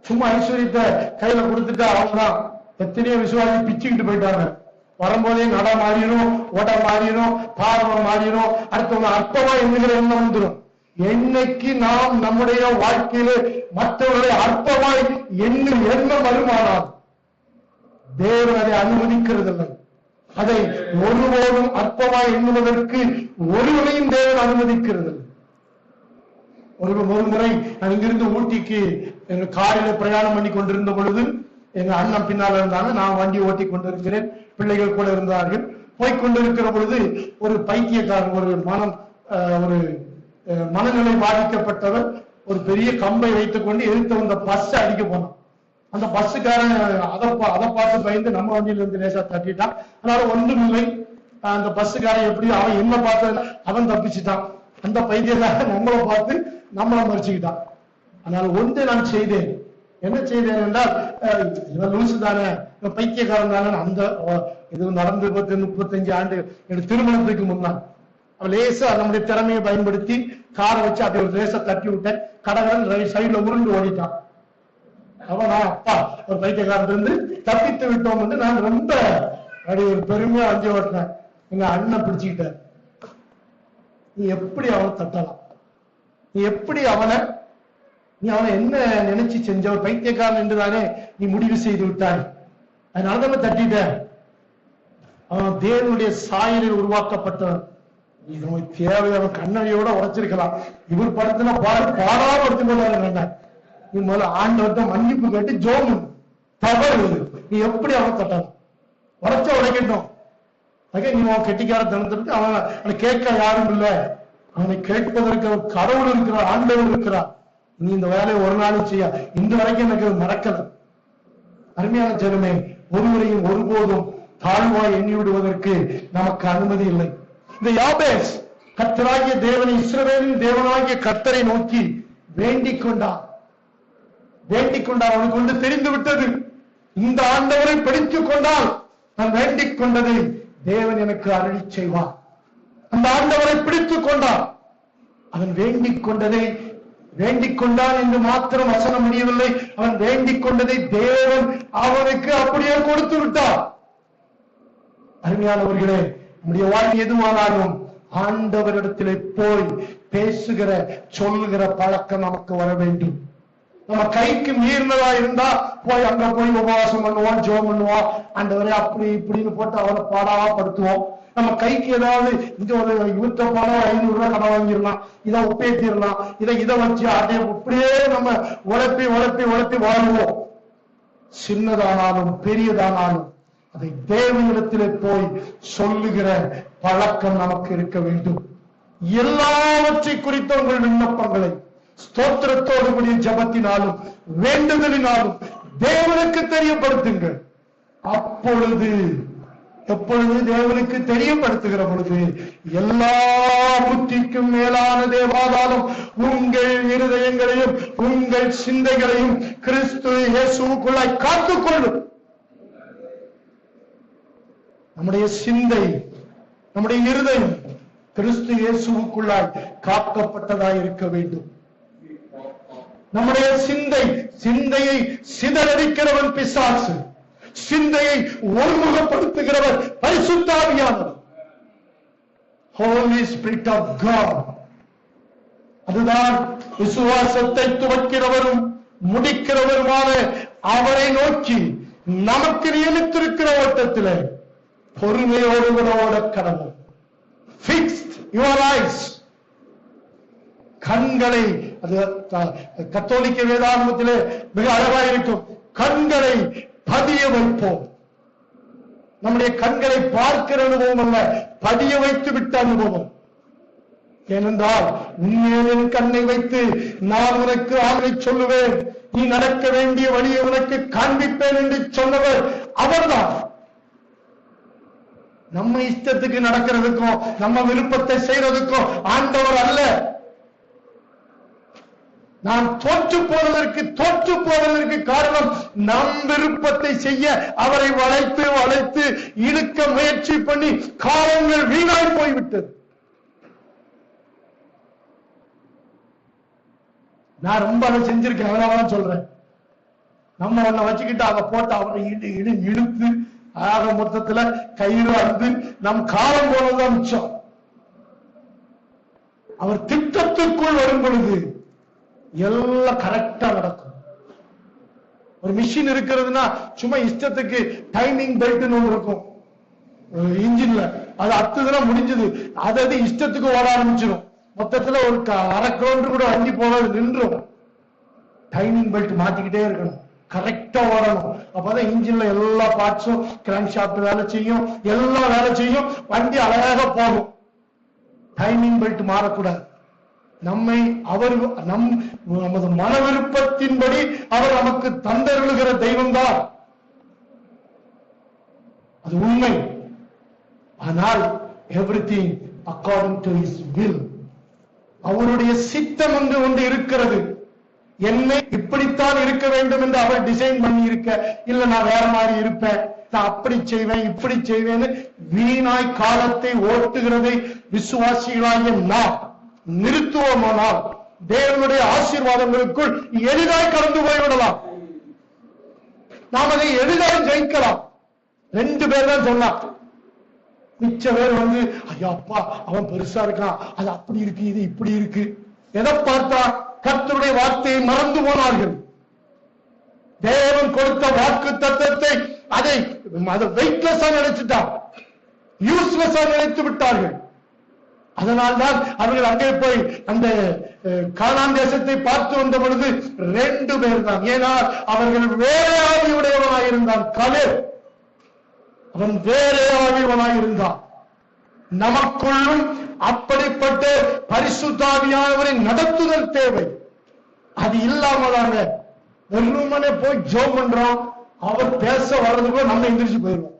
சும்மா ஐஸ்வர்யத்தை கையில கொடுத்துட்டா அவங்கதான். எத்தனையோ விசுவாசி பிச்சுக்கிட்டு போயிட்டாங்க. வரும்போதே நட மாறிடும், ஓட மாறிடும், பார்வை மாறிடும், அடுத்தவங்க அற்பமா எண்ணுகிற எண்ணம் வந்துடும். என்னைக்கு நாம் நம்முடைய வாழ்க்கையில மற்றவர்களை அற்பமாய் எண்ணும் எண்ணம் வருமானால் தேவன் அதை அனுமதிக்கிறதில்லை. அதை ஒருபோதும் அற்பமாய் எண்ணுவதற்கு ஒருவரையும் தேவன் அனுமதிக்கிறதில்லை. ஒரு முறை நான் இங்கிருந்து ஊட்டிக்கு எங்க காரில பிரயாணம் பண்ணி கொண்டிருந்த பொழுது எங்க அண்ணன் பின்னால இருந்தாங்க, நான் வண்டி ஓட்டி கொண்டிருக்கிறேன், பிள்ளைகள் கூட இருந்தார்கள். போய்கொண்டிருக்கிற பொழுது ஒரு பைத்தியக்காரன், ஒரு மனநிலை பாதிக்கப்பட்டவர் ஒரு பெரிய கம்பை வைத்துக் கொண்டு எதிர்த்து வந்த பஸ் அடிக்க போனான். அந்த பஸ்ஸுக்காரன் அதை பார்த்து பயந்து நம்ம வண்டியில இருந்து லேசா தட்டிட்டான். அதனால ஒன்றும் இல்லை. அந்த பஸ்ஸுக்காரன் எப்படி அவன் என்ன பார்த்து அவன் தப்பிச்சுட்டான். அந்த பைத்தியக்காரன் நம்மளை பார்த்து நம்மளை மறிச்சுக்கிட்டான். அதனால ஒன்று நான் செய்தேன், என்ன செய்தேன் என்றால், இவன் லூசு தானே, இவன் பைத்தியக்காரன் தானே. அந்த இது நடந்து 35 ஆண்டு என் திருமணத்துக்கு முன்னால் அவன் லேசா நம்முடைய திறமையை பயன்படுத்தி காரை வச்சு அப்படி ஒரு லேசா தட்டி விட்டேன். கடகடன் சைடுல உருண்டு ஓடிட்டான். அவன் நான் அப்பா ஒரு பைத்தியக்காரன் இருந்து தப்பித்து விட்டோம் என்று நான் ரொம்ப அப்படி ஒரு பெருமையா அஞ்சு ஓட்டினேன். எங்க அண்ணன் பிடிச்சுக்கிட்டார். நீ எப்படி அவனை தட்டலாம்? நீ எப்படி நீ அவனை என்ன நினைச்சு செஞ்ச? ஒரு பைத்தியக்காரன் என்றுதானே நீ முடிவு செய்து விட்டாய். அதனால தட்டிட்ட. அவன் தேவனுடைய சாயலில் உருவாக்கப்பட்டவன். இது நமக்கு தேவை. அவன் கண்ணனையோட உடைச்சிருக்கலாம். இவர் படத்துல பாடாம எடுத்துக்கொள்ள. நீ முதல்ல ஆண்டவர்கிட்ட மன்னிப்பு கேட்டு ஜோம் தவறு. நீ எப்படி அவன் தட்டலாம்? உடைச்ச உடைக்கட்டும். நீ அவன் கெட்டிக்காரத்தனத்திற்கு அவனை கேட்க யாரும் இல்லை. அவனை கேட்பதற்கு கடவுள் இருக்கிறார், ஆண்டவர் இருக்கிறார். நீ இந்த வேலையை ஒரு நாளும் செய்ய. இந்த வரைக்கும் எனக்கு மறக்கல. அருமையான ஜனமே, ஒருவரையும் ஒருபோதும் தாழ்வாய் எண்ணி விடுவதற்கு நமக்கு அனுமதி இல்லை. இந்த யாபேஸ் கர்த்தராகிய தேவனை, இஸ்ரவேலின் தேவனாகிய கர்த்தரை நோக்கி வேண்டிக் கொண்டான். அவனுக்கு ஒன்று தெரிந்து விட்டது. இந்த ஆண்டவரை பிடித்துக் கொண்டால் நான் வேண்டிக் கொண்டதை தேவன் எனக்கு அருளி செய்வார். அந்த ஆண்டவரை பிடித்துக் கொண்டான். அவன் வேண்டிக் கொண்டான் என்று மாத்திரம் வசனம் முடியவில்லை. அவன் வேண்டிக் கொண்டதை தேவன் அவனுக்கு அப்படியே கொடுத்து விட்டார். அருமையானவர்களே, நம்முடைய வாழ்க்கை எதுவானாலும் ஆண்டவரிடத்திலே போய் பேசுகிற சொல்லுகிற பழக்கம் நமக்கு வர வேண்டும். நம்ம கைக்கு மீறினதா இருந்தா போய் அங்க போய் உபவாசம் பண்ணுவோம், ஜெபம் பண்ணுவோம், ஆண்டவரே அப்படி இப்படின்னு போட்டு அவரை பாடாப்படுத்துவோம். நம்ம கைக்கு ஏதாவது இந்த ஒரு யூத்த பணம் 500 ரூபாய் கடன் வாங்கிடலாம், இதை ஒப்பேத்திடலாம், இதை வச்சு அதே அப்படியே நம்ம உழைப்பி வாழ்வோம். சின்னதானாலும் பெரியதானாலும் அதை தேவனிடத்திலே போய் சொல்லுகிற பழக்கம் நமக்கு இருக்க வேண்டும். எல்லாவற்றை குறித்த உங்கள் விண்ணப்பங்களை ஸ்தோத்திரத்தோடு கூடிய ஜபத்தினாலும் வேண்டுதலினாலும் தேவனுக்கு தெரியப்படுத்துங்கள். எப்பொழுது தேவனுக்கு தெரியப்படுத்துகிற பொழுது எல்லா புத்திக்கும் மேலான தேவாதாரம் உங்கள் இருதயங்களையும் உங்கள் சிந்தைகளையும் கிறிஸ்து இயேசுவுக்குள்ளாய் காத்துக்கொள்ளும். நம்முடைய சிந்தை, நம்முடைய இருதயம் கிறிஸ்து இயேசுவுக்குள்ளாய் காக்கப்பட்டதாய் இருக்க வேண்டும். நம்முடைய சிந்தையை சிதறடிக்கிறவன் பிசாசு, சிந்தையை ஒருமுகப்படுத்துகிறவர் பரிசுத்த ஆவியானவர், Holy Spirit of God. அதுதான் விசுவாசத்தை துவக்கிறவரும் முடிக்கிறவருமான அவரை நோக்கி நமக்கு நியமித்திருக்கிற ஓட்டத்திலே பொறுமையோடு ஓட கடவுள். Fixed your eyes. கண்களை, அது கத்தோலிக்க வேதாகமத்திலே மிக அழகாக இருக்கும். கண்களை பதிய வைப்போம். நம்முடைய கண்களை பார்க்கிற அனுபவம் அல்ல, பதிய வைத்து விட்ட அனுபவம். ஏனென்றால் உண்மையின் கண்ணை வைத்து நான் உனக்கு ஆணை சொல்லுவேன், நீ நடக்க வேண்டிய வழியை உனக்கு காண்பிப்பேன் என்று சொன்னவர் அவர்தான். நம்ம இஷ்டத்துக்கு நடக்கிறதுக்கும் நம்ம விருப்பத்தை செய்யறதுக்கும் ஆண்டவர் அல்ல. நான் தோற்று போவதற்கு காரணம் நம் விருப்பத்தை செய்ய அவரை வளைத்து இழுக்க முயற்சி பண்ணி காலங்கள் வீணாய் போய்விட்டது. நான் ரொம்ப அதை செஞ்சிருக்கேன், அதனாலதான் சொல்றேன். நம்ம ஒன்ன வச்சுக்கிட்டு அதை போட்டு அவரை இழுத்து ஆக மொத்தத்துல கயிறு அறுந்து நம் காலம் போனதுதான் மிச்சம். அவர் திட்டத்துக்குள் வரும் பொழுது எல்லாம் கரெக்டா நடக்கும். ஒரு மிஷின் இருக்கிறதுனா சும்மா இஷ்டத்துக்கு டைமிங் பெல்ட் ஒன்று இருக்கும் இன்ஜின்ல, அது 10 தினம் முடிஞ்சது, அது இஷ்டத்துக்கு ஓட ஆரம்பிச்சிடும். மொத்தத்துல ஒரு 1/2 கிலோமீட்டர் கூட வண்டி போனது நின்றும். டைமிங் பெல்ட் மாத்திக்கிட்டே இருக்கணும், கரெக்டா ஓடணும். அப்பதான் இன்ஜின்ல எல்லா பார்ட்ஸும் கிராங்க் ஷாஃப்ட் வேலை செய்யும், எல்லாம் வேலை செய்யும், வண்டி அழகாக போகும். டைமிங் பெல்ட் மாறக்கூடாது. நம்மை நமது மன விருப்பத்தின்படி அவர் நமக்கு தந்தருளுகிற தெய்வம்தான், அது உண்மை. ஆனால் everything according to his will, அவருடைய சித்தம் ஒன்று இருக்கிறது. என்னை இப்படித்தான் இருக்க வேண்டும் என்று அவர் டிசைன் பண்ணி இருக்க, இல்ல நான் வேற மாதிரி இருப்பேன், நான் அப்படி செய்வேன் இப்படி செய்வேன்னு வீணாய் காலத்தை ஓட்டுகிறதை விசுவாசிகளாகிய நாம் நிறுத்துவோமானால் தேவனுடைய ஆசீர்வாதங்களுக்குள் எளிதாய் கடந்து போய்விடலாம். நாம் அதை எளிதாய் ஜெயிக்கலாம். 2 பேர் தான் சொன்னான். மிச்ச பேர் ஐயா அப்பா அவன் பெருசா இருக்கான், அது அப்படி இருக்கு இது இப்படி இருக்கு, எதை பார்த்தா கர்த்தருடைய வார்த்தையை மறந்து போனார்கள். தேவன் கொடுத்த வாக்கு தத்தத்தை அதை வெயிட்லெஸ்ஸா நினைச்சுட்டான், யூஸ்லெஸ்ஸா நினைத்து விட்டார்கள். அதனால்தான் அவர்கள் அங்கே போய் அந்த கானான் தேசத்தை பார்த்து வந்த பொழுது 2 பேர் தான். ஏன்னா அவர்கள் வேற ஆவியுடையவனாயிருந்தான். கலேப் அவன் வேற ஆவியுடையவனாயிருந்தான். நமக்குள்ளும் அப்படிப்பட்ட பரிசுத்தாவியானவரின் நடத்துதல் தேவை. அது இல்லாமலாங்க வெறுமனே போய் ஜெபம் பண்றோம், அவர் பேச வர்றதுக்குள்ள நம்ம எந்திரிச்சு போயிடுவோம்.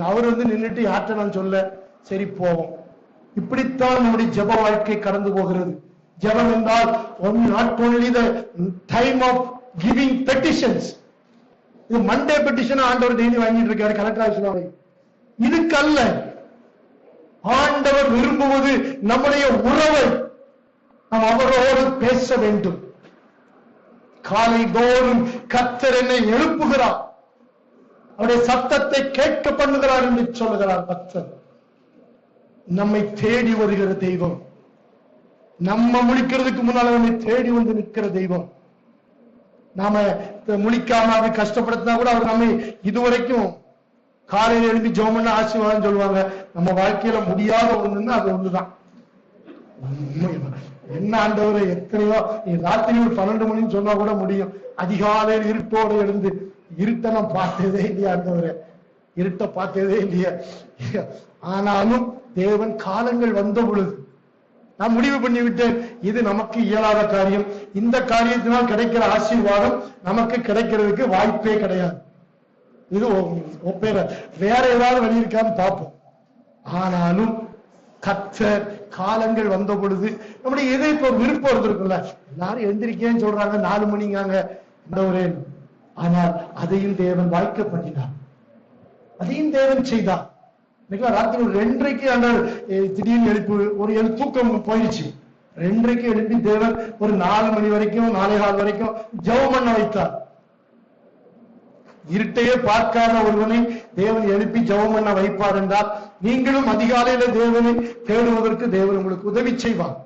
அவர் நின்றுட்டு யார்ட்ட நான் சொல்ல, சரி போவோம். இப்படித்தான் நம்முடைய ஜெப வாழ்க்கை கடந்து போகிறது. ஜெபம் என்றால் not only the time of giving petitions. இது மண்டே பெட்டிஷன் ஆண்டவர் டெய்லி வாங்கிட்டு இருக்காரு கலெக்டர் ஆஃபீஸ்ல. இதுக்கு அல்ல, ஆண்டவர் விரும்புவது நம்முடைய உறவை நாம் அவரோடு பேச வேண்டும். காலை தோறும் கர்த்தர் என்னை எழுப்புகிறார், அவருடைய சத்தத்தை கேட்க பண்ணுகிறார் என்று சொல்லுகிறார் பக்தர். நம்மை தேடி வருகிற தெய்வம், நம்ம முழிக்கிறதுக்கு முன்னால நம்மை தேடி வந்து நிற்கிற தெய்வம். நாம முழிக்காம அப்படி கஷ்டப்படுத்தினா கூட அவர் நம்மை இதுவரைக்கும் காலையில எழுப்பி ஜெபம் பண்ண ஆசீர்வாதம் சொல்லுவாங்க. நம்ம வாழ்க்கையில முடியாத ஒண்ணுன்னா அது ஒண்ணுதான். என்ன ஆண்டவரை எத்தனையோ ராத்திரி ஒரு 12 மணின்னு சொன்னா கூட முடியும். அதிகாலையில் இருட்டோடு எழுந்து இருட்ட நான் பார்த்ததே இல்லையா ஆண்டவரை, இருட்ட பார்த்ததே இல்லையா. ஆனாலும் தேவன் காலங்கள் வந்த பொழுது நான் முடிவு பண்ணிவிட்டேன், இது நமக்கு இயலாத காரியம், இந்த காரியத்தினால் கிடைக்கிற ஆசீர்வாதம் நமக்கு கிடைக்கிறதுக்கு வாய்ப்பே கிடையாது, இது ஒப்பேற வேற ஏதாவது வழி இருக்கான்னு பார்ப்போம். ஆனாலும் கர்த்தர் காலங்கள் வந்த பொழுது நம்முடைய எதை இப்ப விருப்பம் இருந்திருக்குல்ல, எல்லாரும் எழுந்திருக்கேன்னு சொல்றாங்க, 4 மணிங்காங்க, ஆனால் அதையும் தேவன் வாய்க்க பண்ணினார், அதையும் தேவன் செய்தார். ராத்திரி ஒரு 2:30 அந்த திடீர்னு எழுப்பு ஒரு தூக்கம் போயிடுச்சு. 2:30 எழுப்பி தேவன் ஒரு 4 மணி வரைக்கும் 4:15 வரைக்கும் ஜெபம் பண்ண வைத்தார். இருட்டையே பார்க்காத ஒருவனை தேவன் எழுப்பி ஜெபம் பண்ண வைப்பார் என்றால் நீங்களும் அதிகாலையில தேவனை தேடுவதற்கு தேவன் உங்களுக்கு உதவி செய்வார்.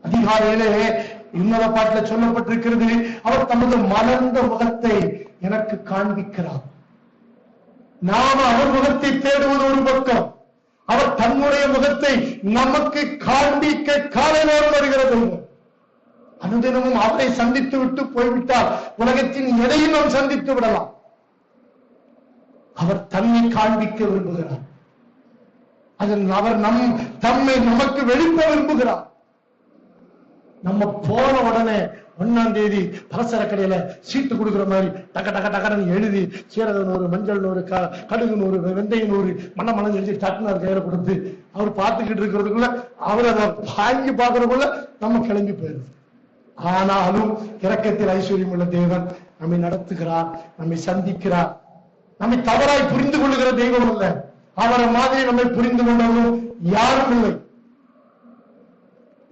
அதிகாலையிலே இன்னொரு பாட்டுல சொல்லப்பட்டிருக்கிறது, அவர் தமது மலர்ந்த முகத்தை எனக்கு காண்பிக்கிறார். நாம அவர் முகத்தை தேடுவது ஒரு பக்கம், அவர் தன்னுடைய முகத்தை நமக்கு காண்பிக்க காலையிலோடு வருகிறது. அனுதினமும் அவரை சந்தித்து விட்டு போய்விட்டால் உலகத்தின் எதையும் நாம் சந்தித்து விடலாம். அவர் தன்னை காண்பிக்க விரும்புகிறார், அவர் தம்மை நமக்கு வெளிப்ப விரும்புகிறார். நம்ம போன உடனே 1ஆம் தேதி பலசர கடையில சீட்டு கொடுக்கிற மாதிரி டக்க டக்க டக்கன்னு எழுதி சீரக 100 மஞ்சள் 100 கடுகு 100 வெந்தயம் 100 மண்ணை எழுதி டக்குனார் கையில கொடுத்து அவர் பார்த்துக்கிட்டு இருக்கிறதுக்குள்ள அவர் அதை வாங்கி பார்க்கறதுக்குள்ள நம்ம கிளம்பி போயிருது. ஆனாலும் இரக்கத்தில் ஐஸ்வர்யம் உள்ள தேவன் நம்மை நடத்துகிறார், நம்மை சந்திக்கிறார். நம்மை தவறாய் புரிந்து கொள்ளுகிற தெய்வம் அல்ல, அவரை மாதிரி நம்மை புரிந்து கொண்டவரும் யாரும் இல்லை.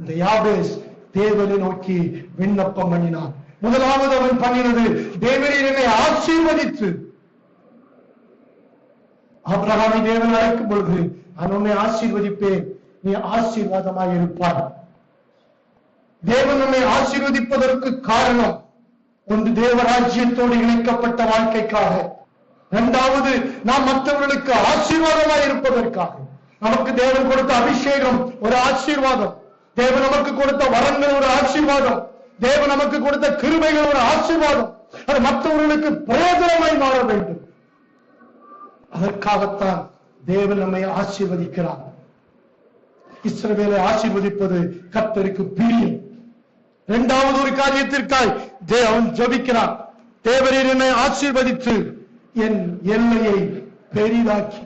இந்த யாபேஸ் தேவனை நோக்கி விண்ணப்பம் பண்ணினான். முதலாவது அவன் பண்ணினது, தேவனை என்னை ஆசீர்வதித்து. ஆபிரகாமை தேவன் அழைக்கும் பொழுது, நான் உன்னை ஆசீர்வதிப்பேன், நீ ஆசீர்வாதமாக இருப்பார். தேவன் நம்மை ஆசீர்வதிப்பதற்கு காரணம் ஒன்று தேவராஜ்யத்தோடு இணைக்கப்பட்ட வாழ்க்கைக்காக, 2வது நாம் மற்றவர்களுக்கு ஆசீர்வாதமாக இருப்பதற்காக. நமக்கு தேவன் கொடுத்த அபிஷேகம் ஒரு ஆசீர்வாதம், தேவன் நமக்கு கொடுத்த வரங்கள் ஒரு ஆசீர்வாதம், தேவன் நமக்கு கொடுத்த கிருபைகள் ஒரு ஆசீர்வாதம். அது மற்றவர்களுக்கு பிரயோஜனமாய் மாற வேண்டும். அதற்காகத்தான் தேவன் நம்மை ஆசீர்வதிக்கிறார். இஸ்ரவேலை ஆசீர்வதிப்பது கர்த்தருக்கு பிரியம். 2வது ஒரு காரியத்திற்காய் அவன் ஜெபிக்கிறான், தேவரீர் என்னை ஆசீர்வதித்து என் எல்லையை பெரிதாக்கி.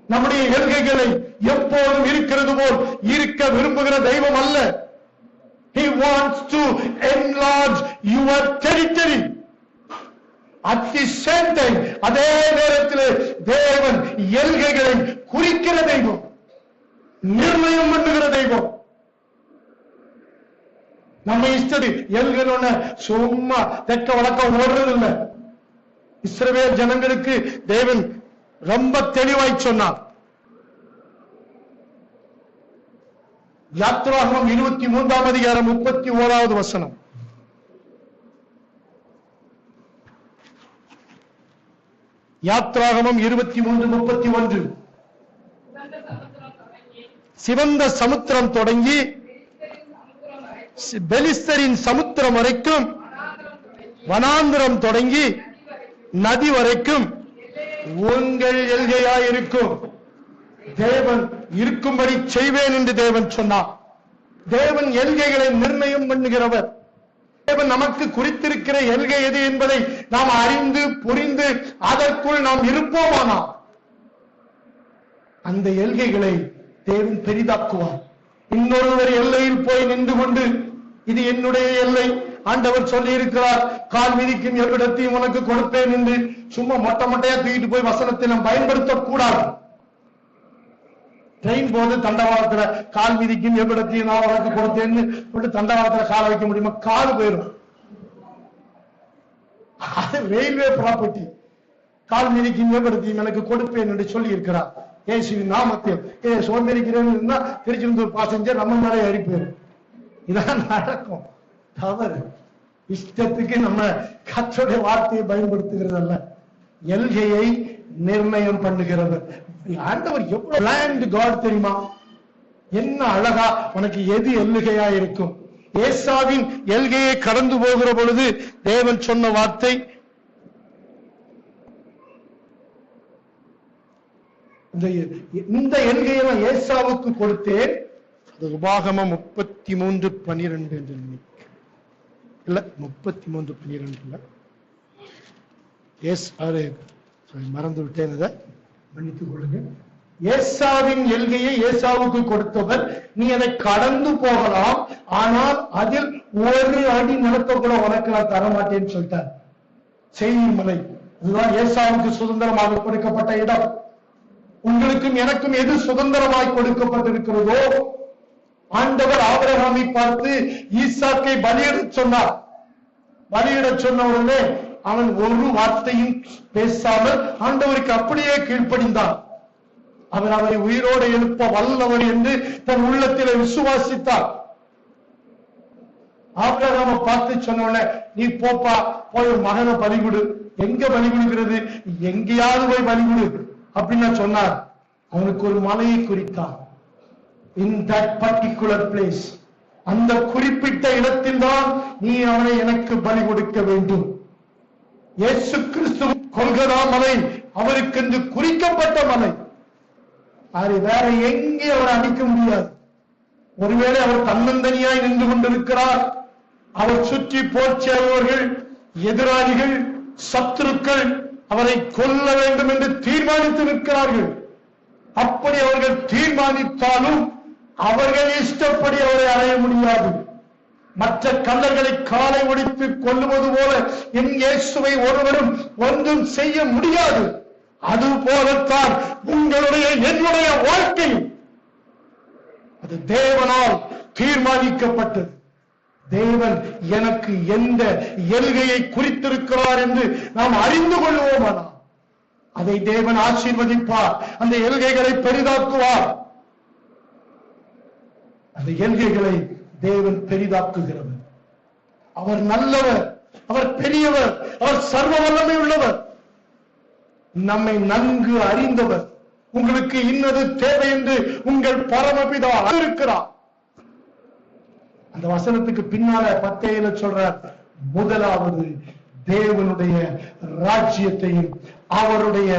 நம்முடைய எல்கைகளை எப்போதும் இருக்கிறது போல் இருக்க விரும்புகிற தெய்வம் அல்ல. He wants to enlarge your territory. At the same time, அதே நேரத்தில் தேவன் எல்கைகளை குறிக்கிற தெய்வம், நிர்ணயம் பண்ணுகிற தெய்வம். நம்ம இஷ்டது எல்கைன்னு சும்மா தெக்க வழக்கம் ஓடுறது இல்லை. இஸ்ரவேல் ஜனங்களுக்கு தேவன் ரொம்ப தெளிவாய் சொன்னார். யாத்ராகமம் 23ஆம் அதிகாரம் 31வது வசனம். யாத்ராகமம் 23:31. சிவந்த சமுத்திரம் தொடங்கி பெலிஸ்தரின் சமுத்திரம் வரைக்கும், வனாந்திரம் தொடங்கி நதி வரைக்கும் உங்கள் எல்கையாயிருக்கும். தேவன் இருக்கும்படி செய்வேன் என்று தேவன் சொன்னார். தேவன் எல்கைகளை நிர்ணயம் பண்ணுகிறவர். தேவன் நமக்கு குறித்திருக்கிற எல்கை எது என்பதை நாம் அறிந்து புரிந்து அதற்குள் நாம் இருப்போமானால் அந்த எல்கைகளை தேவன் பெரிதாக்குவார். இன்னொருவர் எல்லையில் போய் நின்று கொண்டு இது என்னுடைய எல்லை, ஆண்டவர் சொல்லி இருக்கிறார், கால் மிதிக்கும் எவ்விடத்தையும் உனக்கு கொடுப்பேன் என்று சும்மா மொட்டை மொட்டையா தூக்கிட்டு போய் வசனத்தை நாம் பயன்படுத்தக்கூடாது. ட்ரெயின் போது தண்டவாளத்துல கால் மிதிக்கும் எவ்விடத்தையும் நான் உனக்கு கொடுத்தேன்னு தண்டவாளத்துல கால வைக்க முடியுமா? கால் போயிடும். அது ரயில்வே ப்ராப்பர்ட்டி. கால் மிதிக்கும் எவ்விடத்தையும் எனக்கு கொடுப்பேன் என்று சொல்லி இருக்கிறார். இயேசுவின் நாமத்தில் சோம்பேறிக்கிறேன்னு திருச்செந்தூர் பாசஞ்சர் நம்ம மேலே அடிப்பேன். இதான் நடக்கும். தவறு. இஷ்டத்துக்கு நம்ம கர்த்தருடைய வார்த்தையை பயன்படுத்துகிறது அல்ல, எல்கையை நிர்ணயம் பண்ணுகிறவர். ஆண்டவர் எவ்வளவு பிளான்ட் காட் தெரியுமா? என்ன அழகா உனக்கு எது எல்கையா இருக்கும். ஏசாவின் எல்கையை கடந்து போகிற பொழுது தேவன் சொன்ன வார்த்தை, இந்த எல்கையை நான் ஏசாவுக்கு கொடுத்தேன். உபாகமம் 33:12 இல்ல 33:12 மறந்து விட்டேன், அதை மன்னித்துக் கொள்ளுங்க. ஏசாவின் எல்கையை ஏசாவுக்கு கொடுத்தவர், நீ அதை கடந்து போகலாம், ஆனால் அதில் ஒரு அடி நிலத்தை கூட உனக்கு நான் தரமாட்டேன்னு சொல்லிட்டார். சேயீர் மலை இதுதான் ஏசாவுக்கு சுதந்திரமாக கொடுக்கப்பட்ட இடம். உங்களுக்கும் எனக்கும் எது சுதந்திரமாய் கொடுக்கப்பட்டிருக்கிறதோ, ஆண்டவர் ஆபிரகாமை பார்த்து ஈசாக்கை பலியிடச் சொன்னார். பலியிடச் சொன்ன உடனே அவன் ஒரு வார்த்தையும் பேசாமல் ஆண்டவருக்கு அப்படியே கீழ்ப்படிந்தான். அவர் அவரை உயிரோடு எழுப்ப வல்லவர் என்று தன் உள்ளத்திலே விசுவாசித்தார். ஆபிரகாமை பார்த்து சொன்ன உடனே, நீ போப்பா, போய் மகனை பலிகுடு. எங்க பலிகுடுகிறது? எங்கேயாவது போய் பலிகுடு அப்படின்னு சொன்னார். அவனுக்கு ஒரு மலையை குறித்தார். In that particular place, அந்த குறிப்பிட்ட இடத்தில் தான் நீ அவனை எனக்கு பலி கொடுக்க வேண்டும். இயேசு கிறிஸ்து கொல்கதா மலை அவருக்கு என்று குறிக்கப்பட்ட மலை. அது வேற எங்கே அவர் அடிக்க முடியாது. ஒருவேளை அவர் தன்னந்தனியாய் நின்று கொண்டிருக்கிறார், அவர் சுற்றி போர் செய்பவர்கள், எதிராளிகள், சத்துருக்கள் அவரை கொல்ல வேண்டும் என்று தீர்மானித்து நிற்கிறார்கள். அப்படி அவர்கள் தீர்மானித்தாலும் அவர்கள் இஷ்டப்படி அவரை அடைய முடியாது. மற்ற கள்ளர்களை காலை ஒடித்து கொல்லுவது போல என் இயேசுவை ஒருவரும் ஒன்றும் செய்ய முடியாது. அது போலத்தான் உங்களுடைய என்னுடைய வாழ்க்கை. அது தேவனால் தீர்மானிக்கப்பட்டது. தேவன் எனக்கு எந்த எல்கையை குறித்திருக்கிறார் என்று நாம் அறிந்து கொள்வோமானால் அதை தேவன் ஆசீர்வதிப்பார். அந்த எல்கைகளை பெரிதாக்குவார். அந்த எல்கைகளை தேவன் பெரிதாக்குகிறவர். அவர் நல்லவர், அவர் பெரியவர், அவர் சர்வ வல்லமை உள்ளவர், நம்மை நன்கு அறிந்தவர். உங்களுக்கு இன்னது தேவை என்று உங்கள் பரமபிதா இருக்கிறார். அந்த வசனத்துக்கு பின்னால 10 சொல்றார், முதலாவது தேவனுடைய ராஜ்யத்தையும் அவருடைய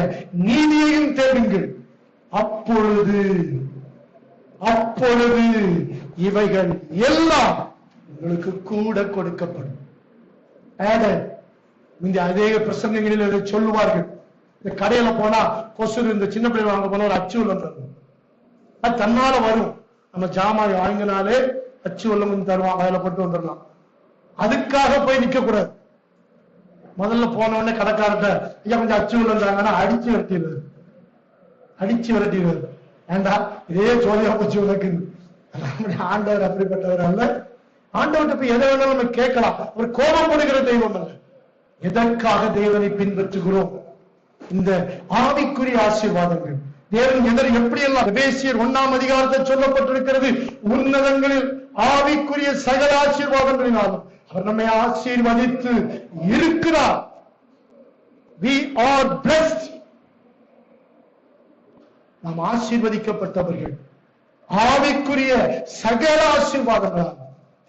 நீதியையும் தேடுங்கள், அப்பொழுது இவைகள் எல்லாம் உங்களுக்கு கூட கொடுக்கப்படும். அதே பிரசங்கங்களில் இதை சொல்லுவார்கள். இந்த கடையில போனா கொசுறு, இந்த சின்ன பிள்ளை வாங்க போனா ஒரு அச்சு வந்துடும், அது தன்னால வரும். நம்ம ஜாமான் வாங்கினாலே அச்சு வெள்ளம் தருவான், வாயில போட்டு வந்துடலாம். அதுக்காக போய் நிக்க கூடாது. முதல்ல போன உடனே கடைக்காரர்கிட்ட ஐயா கொஞ்சம் அச்சு வெள்ளம் தராங்கன்னா அடிச்சு விரட்டிடுவாரு. ஏண்டா இதே ஜோலியா போச்சு உனக்கு. ஆண்டவர் அப்படிப்பட்டவர் அல்ல. ஆண்டவர்கிட்ட போய் எதை வேணாலும் நம்ம கேட்கலாம். ஒரு கோபப்படுகிற தெய்வம் அல்ல. எதற்காக தேவனை பின்பற்றுகிறோம்? இந்த ஆவிக்குரிய ஆசீர்வாதங்கள் தேவன் எப்படியெல்லாம் எபேசியர் 1ஆம் அதிகாரத்தில் சொல்லப்பட்டிருக்கிறது. உன்னதங்களில் ஆவிக்குரிய சகல ஆசீர்வாதங்களினாலும் அவர் நம்மை ஆசீர்வதித்து இருக்கிறார். We are blessed. நாம் ஆசீர்வதிக்கப்பட்டவர்கள். ஆவிக்குரிய சகல ஆசீர்வாதங்களால்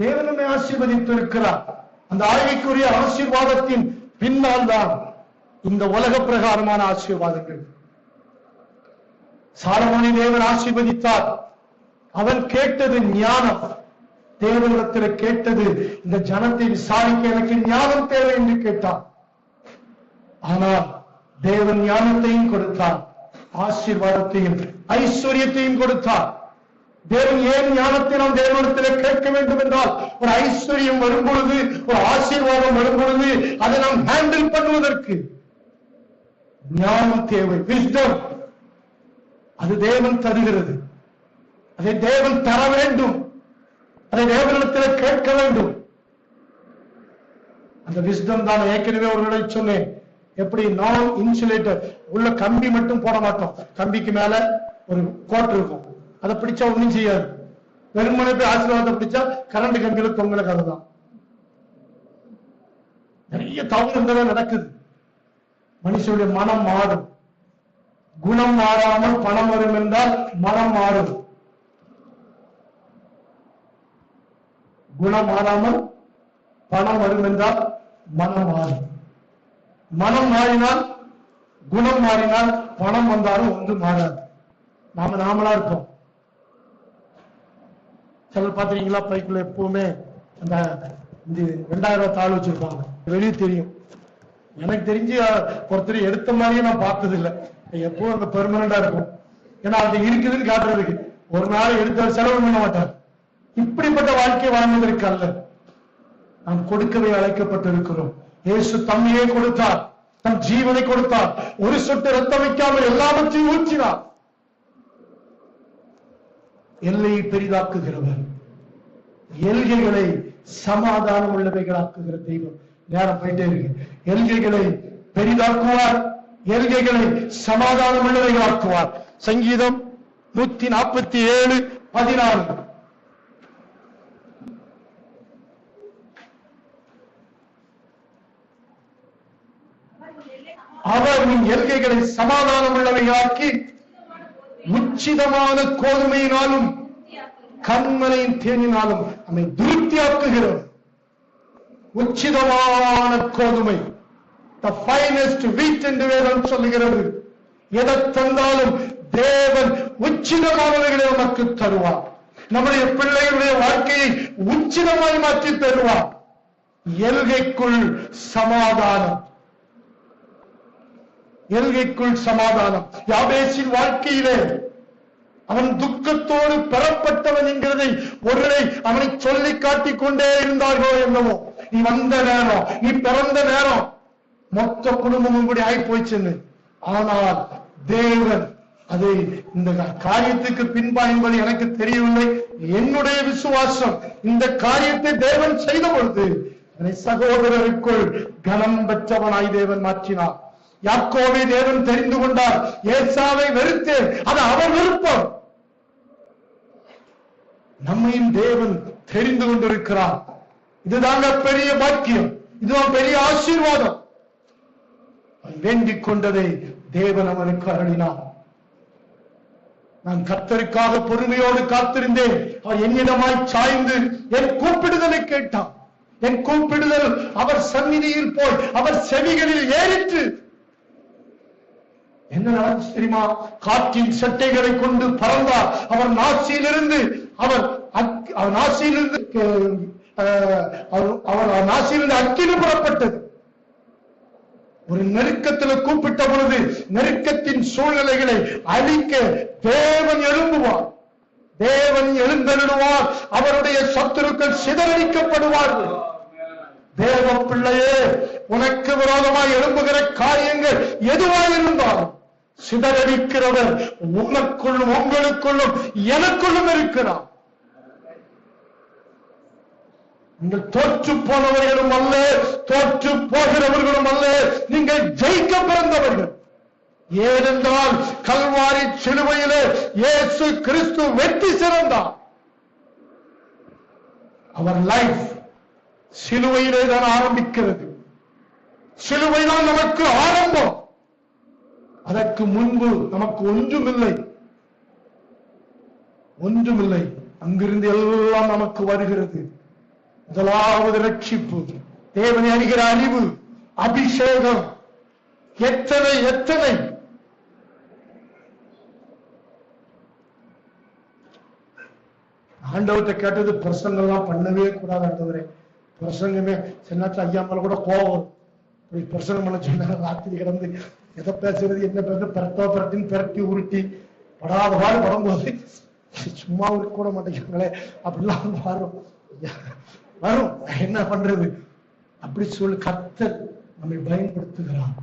தேவன் நம்மை ஆசீர்வதித்து இருக்கிறார். அந்த ஆவிக்குரிய ஆசீர்வாதத்தின் பின்னால் தான் இந்த உலக பிரகாரமான ஆசீர்வாதங்கள். சாலமோனை தேவன் ஆசீர்வதித்தார். அவன் கேட்டது ஞானம். தேவனிடத்தில் கேட்டது இந்த ஜனத்தை விசாரிக்க எனக்கு ஞானம் தேவை என்று கேட்டான். ஆனால் தேவன் ஞானத்தையும் கொடுத்தார், ஆசீர்வாதத்தையும் ஐஸ்வர்யத்தையும் கொடுத்தார். தேவன் ஏன் ஞானத்தை நாம் தேவனிடத்தில் கேட்க வேண்டும் என்றால், ஒரு ஐஸ்வர்யம் வரும் பொழுது, ஒரு ஆசீர்வாதம் வரும் பொழுது அதை நாம் ஹேண்டில் பண்ணுவதற்கு ஞானம் தேவை. விஸ்டம் அது தேவன் தருகிறது. அதை தேவன் தர வேண்டும். அதை தேவனிடத்தில் கேட்க வேண்டும். அந்த விஸ்டம் தான் ஏற்கனவே ஒருவரை சொன்னேன். எப்படி நான் இன்சுலேட்டர் உள்ள கம்பி மட்டும் போட மாட்டோம். கம்பிக்கு மேல ஒரு கோட் இருக்கும், அதை பிடிச்சா ஒண்ணும் செய்யாது. வெறுமனை போய் ஆசீர்வாதத்தை பிடிச்சா கரண்ட் கம்பியில தொங்கல கதை தான். நிறைய தவறுகள் நடக்குது. மனுஷனுடைய மனம் மாறும். குணம் மாறாமல் பணம் வரும் என்றால் மனம் மாறும். குணம் மாறாமல் பணம் வரும் என்றால் மனம் மாறும். மனம் மாறினால், குணம் மாறினால் பணம் வந்தாலும் ஒன்று மாறாது. நாமளா இருப்போம். சிலர் பாத்தீங்களா, பைக்குள்ள எப்பவுமே அந்த 2000 தாள் வச்சிருப்பாங்க. வெளியே தெரியும். எனக்கு தெரிஞ்சு ஒருத்தர் எடுத்த மாதிரியே நான் பார்த்தது இல்லை. எப்பவும் அந்த பெர்மனண்டா இருக்கும். ஏன்னா அது இருக்குதுன்னு காட்டுறதுக்கு. ஒரு நாள் எடுத்த செலவு பண்ண மாட்டார். இப்படிப்பட்ட வாழ்க்கை வாழ்வதற்கு அல்ல, நாம் கொடுக்கவே அழைக்கப்பட்டிருக்கிறோம். இயேசு தம்மையே கொடுத்தார், தம் ஜீவனை கொடுத்தார். ஒரு சொட்டு ரத்தம் வைக்காமல் எல்லாவற்றையும் ஊற்றினார். எல்லையை பெரிதாக்குகிறவர், எல்கைகளை சமாதானம் உள்ளவைகளாக்குகிற தெய்வம். நேரம் போயிட்டே இருக்கு. எல்கைகளை பெரிதாக்குவார், எல்கைகளை சமாதானம் உள்ளவைகளாக்குவார். சங்கீதம் 147:14. அவர் உன் எல்கைகளை சமாதானம் உள்ளவையாக்கி உச்சிதமான கோதுமையினாலும் கண்மலையின் தேனினாலும் நம்மை திருப்தியாக்குகிறோம். உச்சிதமான கோதுமை, the finest wheat என்று வேதம் சொல்லுகிறது. எதை தந்தாலும் தேவன் உச்சிதமானவைகளை நமக்கு தருவார். நம்முடைய பிள்ளைகளுடைய வாழ்க்கையை உச்சிதமாய் மாற்றி தருவார். எல்கைக்குள் சமாதானம், எல்கைக்குள் சமாதானம். யாபேசின் வாழ்க்கையிலே அவன் துக்கத்தோடு பெறப்பட்டவன் என்கிறதை ஒருவரை அவனை சொல்லி காட்டிக் கொண்டே இருந்தார்களோ என்னவோ. நீ வந்த நேரம், நீ பிறந்த நேரம் மொத்த குடும்பமும் இப்படி ஆகி போயிச்சுன்னு. ஆனால் தேவன் அதை இந்த காரியத்துக்கு பின்பா என்பது எனக்கு தெரியவில்லை. என்னுடைய விசுவாசம் இந்த காரியத்தை தேவன் செய்த பொழுது சகோதரருக்குள் கனம் பெற்றவனாய் தேவன் மாற்றினார். யாக்கோபை தேவன் தெரிந்து கொண்டார், ஏசாவை வெறுத்து அது அவர் விருப்பம். நம்மையும் தேவன் தெரிந்து கொண்டிருக்கிறார். இதுதாங்க பெரிய பாக்கியம், இதுதான் பெரிய ஆசீர்வாதம். வேண்டிக் கொண்டதை தேவன் அவனுக்கு அருளினார். நான் கர்த்தருக்காக பொறுமையோடு காத்திருந்தேன். அவர் என்னிடமாய் சாய்ந்து என் கூப்பிடுதலை கேட்டார். என் கூப்பிடுதல் அவர் சந்நிதியில் போய் அவர் செவிகளில் ஏறிற்று. என்ன நடந்துச்சு தெரியுமா? காற்றின் சட்டைகளை கொண்டு பறந்தார். அவர் நாசியிலிருந்து அக்கினி புறப்பட்டது. ஒரு நெருக்கத்தில் கூப்பிட்ட பொழுது நெருக்கத்தின் சூழ்நிலைகளை அழிக்க தேவன் எழும்புவார். தேவன் எழுந்தருளுவார், அவருடைய சத்துருக்கள் சிதறடிக்கப்படுவார்கள். தேவ பிள்ளையே, உனக்கு விரோதமாய் எழும்புகிற காரியங்கள் எதுவாயிருந்தாலும் சிதறடிக்கிறவர் உனக்குள்ளும் உங்களுக்குள்ளும் எனக்குள்ளும் இருக்கிறார். நீங்கள் தோற்று போனவர்களும் அல்ல, தோற்று போகிறவர்களும் அல்ல, நீங்கள் ஜெயிக்க பிறந்தவர்கள். ஏனென்றால் கல்வாரி சிலுவையிலே இயேசு கிறிஸ்து வெற்றி சிறந்தார். அவர் லைஃப் சிலுவையிலே தான் ஆரம்பிக்கிறது. சிலுவைதான் நமக்கு ஆரம்பம். அதற்கு முன்பு நமக்கு ஒன்றுமில்லை, ஒன்றுமில்லை. அங்கிருந்து எல்லாம் நமக்கு வருகிறது. முதலாவது ரட்சிப்பு, தேவனை அறிகிற அறிவு, அபிஷேகம். எத்தனை எத்தனை ஆண்டவர்கிட்ட கேட்டது, பிரசங்கம்லாம் பண்ணவே கூடாது ஆண்டவரே. பிரசங்கமே சின்னத்துல ஐயா மேல கூட கோபம். பிரசங்கம் பண்ண சொன்ன ராத்திரி கிடந்து எதை பேசுறது என்ன பேசுறது பரட்டோ பரட்டின்னு பெரட்டி உருட்டி படாத பாடு படும்போது சும்மா இருக்க கூட மாட்டேங்கிறாங்களே அப்படிலாம் வரும் வரும். என்ன பண்றது? அப்படி சொல்லி கர்த்தர் நம்மை பயன்படுத்துகிறார்.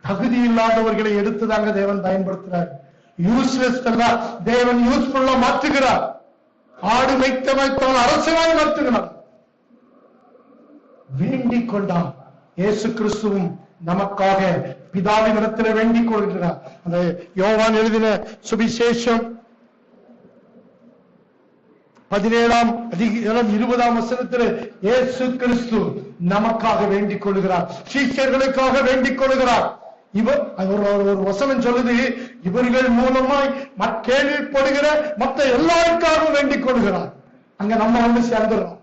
தகுதி இல்லாதவர்களை எடுத்துதாங்க தேவன் பயன்படுத்துறார். யூஸ்லெஸ் எல்லாம் தேவன் யூஸ்ஃபுல்லா மாற்றுகிறார். ஆடு வைத்தவன் அரசனாய் மாற்றுகிறார். வேண்டிக் கொண்டார். இயேசு கிறிஸ்துவும் நமக்காக பிதாவின் இடத்துல வேண்டிக் கொள்கிறார். அந்த யோவான் எழுதின சுவிசேஷம் 17ஆம் அதிகாரம் 20ஆம் வசனத்தில் இயேசு கிறிஸ்து நமக்காக வேண்டிக் கொள்கிறார், சீஷர்களுக்காக வேண்டிக் கொள்கிறார். இவர் ஒரு வசனம் சொல்லுது, இவர்கள் மூலமாய் கேள்விப்படுகிற மற்ற எல்லாருக்காகவும் வேண்டிக் கொள்கிறார். அங்க நம்ம வந்து சேர்ந்துடுறோம்.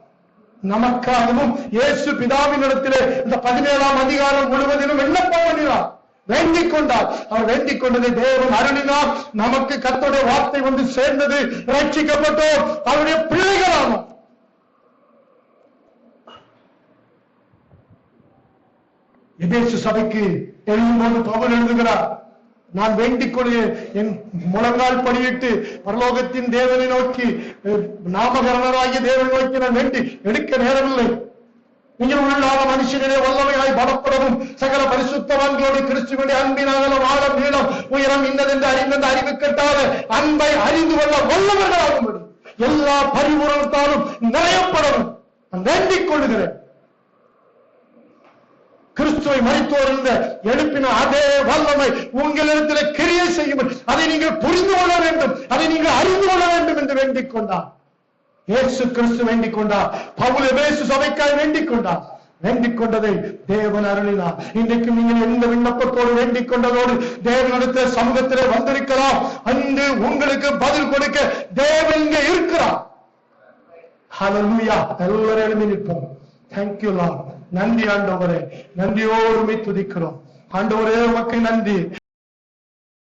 நமக்காகவும் இயேசு பிதாவின் இடத்திலே இந்த 17ஆம் அதிகாரம் முழுவதிலும் விண்ணப்பம் பண்ணினார், வேண்டிக் கொண்டார். அவர் வேண்டிக் கொண்டதை தேவன் அருளினார். நமக்கு கர்த்தருடைய வார்த்தை வந்து சேர்ந்தது, ரட்சிக்கப்பட்டோம், அவருடைய பிள்ளைகளானோம். எபேசு சபைக்கு எழுதும்போது பவுல் எழுதுகிறார், நான் வேண்டிக் கொள்கிறேன், என் முழங்கால் படியிட்டு பரலோகத்தின் தேவனை நோக்கி, நாமகரணராகிய தேவனை நோக்கி நான் வேண்டி எடுக்க நேரமில்லை. நீங்கள் உள்ளான மனுஷனிலே வல்லமையாய் பலப்படவும் சகல பரிசுத்தவான்களோடு கிறிஸ்துவனுடைய அன்பினாலும் ஆழம் நீளம் உயரம் இன்னதென்று அறிந்த அறிவு கட்டாத அன்பை அறிந்து கொள்ள வல்லவர்களாகும்படி எல்லா பரிபூரணத்தாலும் நிறையப்படவும் நான் வேண்டிக் கொள்கிறேன். கிறிஸ்துவை மரித்தோர் இருந்த எழுப்பின அதே வல்லமை உங்களிடத்தில் கிரியை செய்யும், அதை நீங்கள் புரிந்து கொள்ள வேண்டும், அதை நீங்கள் அறிந்து கொள்ள வேண்டும் என்று வேண்டிக் கொண்டார். இயேசு கிறிஸ்து வேண்டிக் கொண்டார். பவுல் எபேசு சபைக்காய் வேண்டிக் கொண்டார். வேண்டிக் கொண்டதை தேவன் அருளினார். இன்றைக்கு நீங்கள் எந்த விண்ணப்பத்தோடு வேண்டிக் கொண்டதோடு தேவனிடத்தில் சமூகத்திலே வந்திருக்கலாம். அன்று உங்களுக்கு பதில் கொடுக்க தேவன் இங்கே இருக்கிறார். ஹல்லேலூயா. எல்லாரும் எழுந்து நிற்போம். Thank you Lord. நன்றி ஆண்டவரே, நன்றியோடு துதிக்கிறோம் ஆண்டவரே, உமக்கு நன்றி.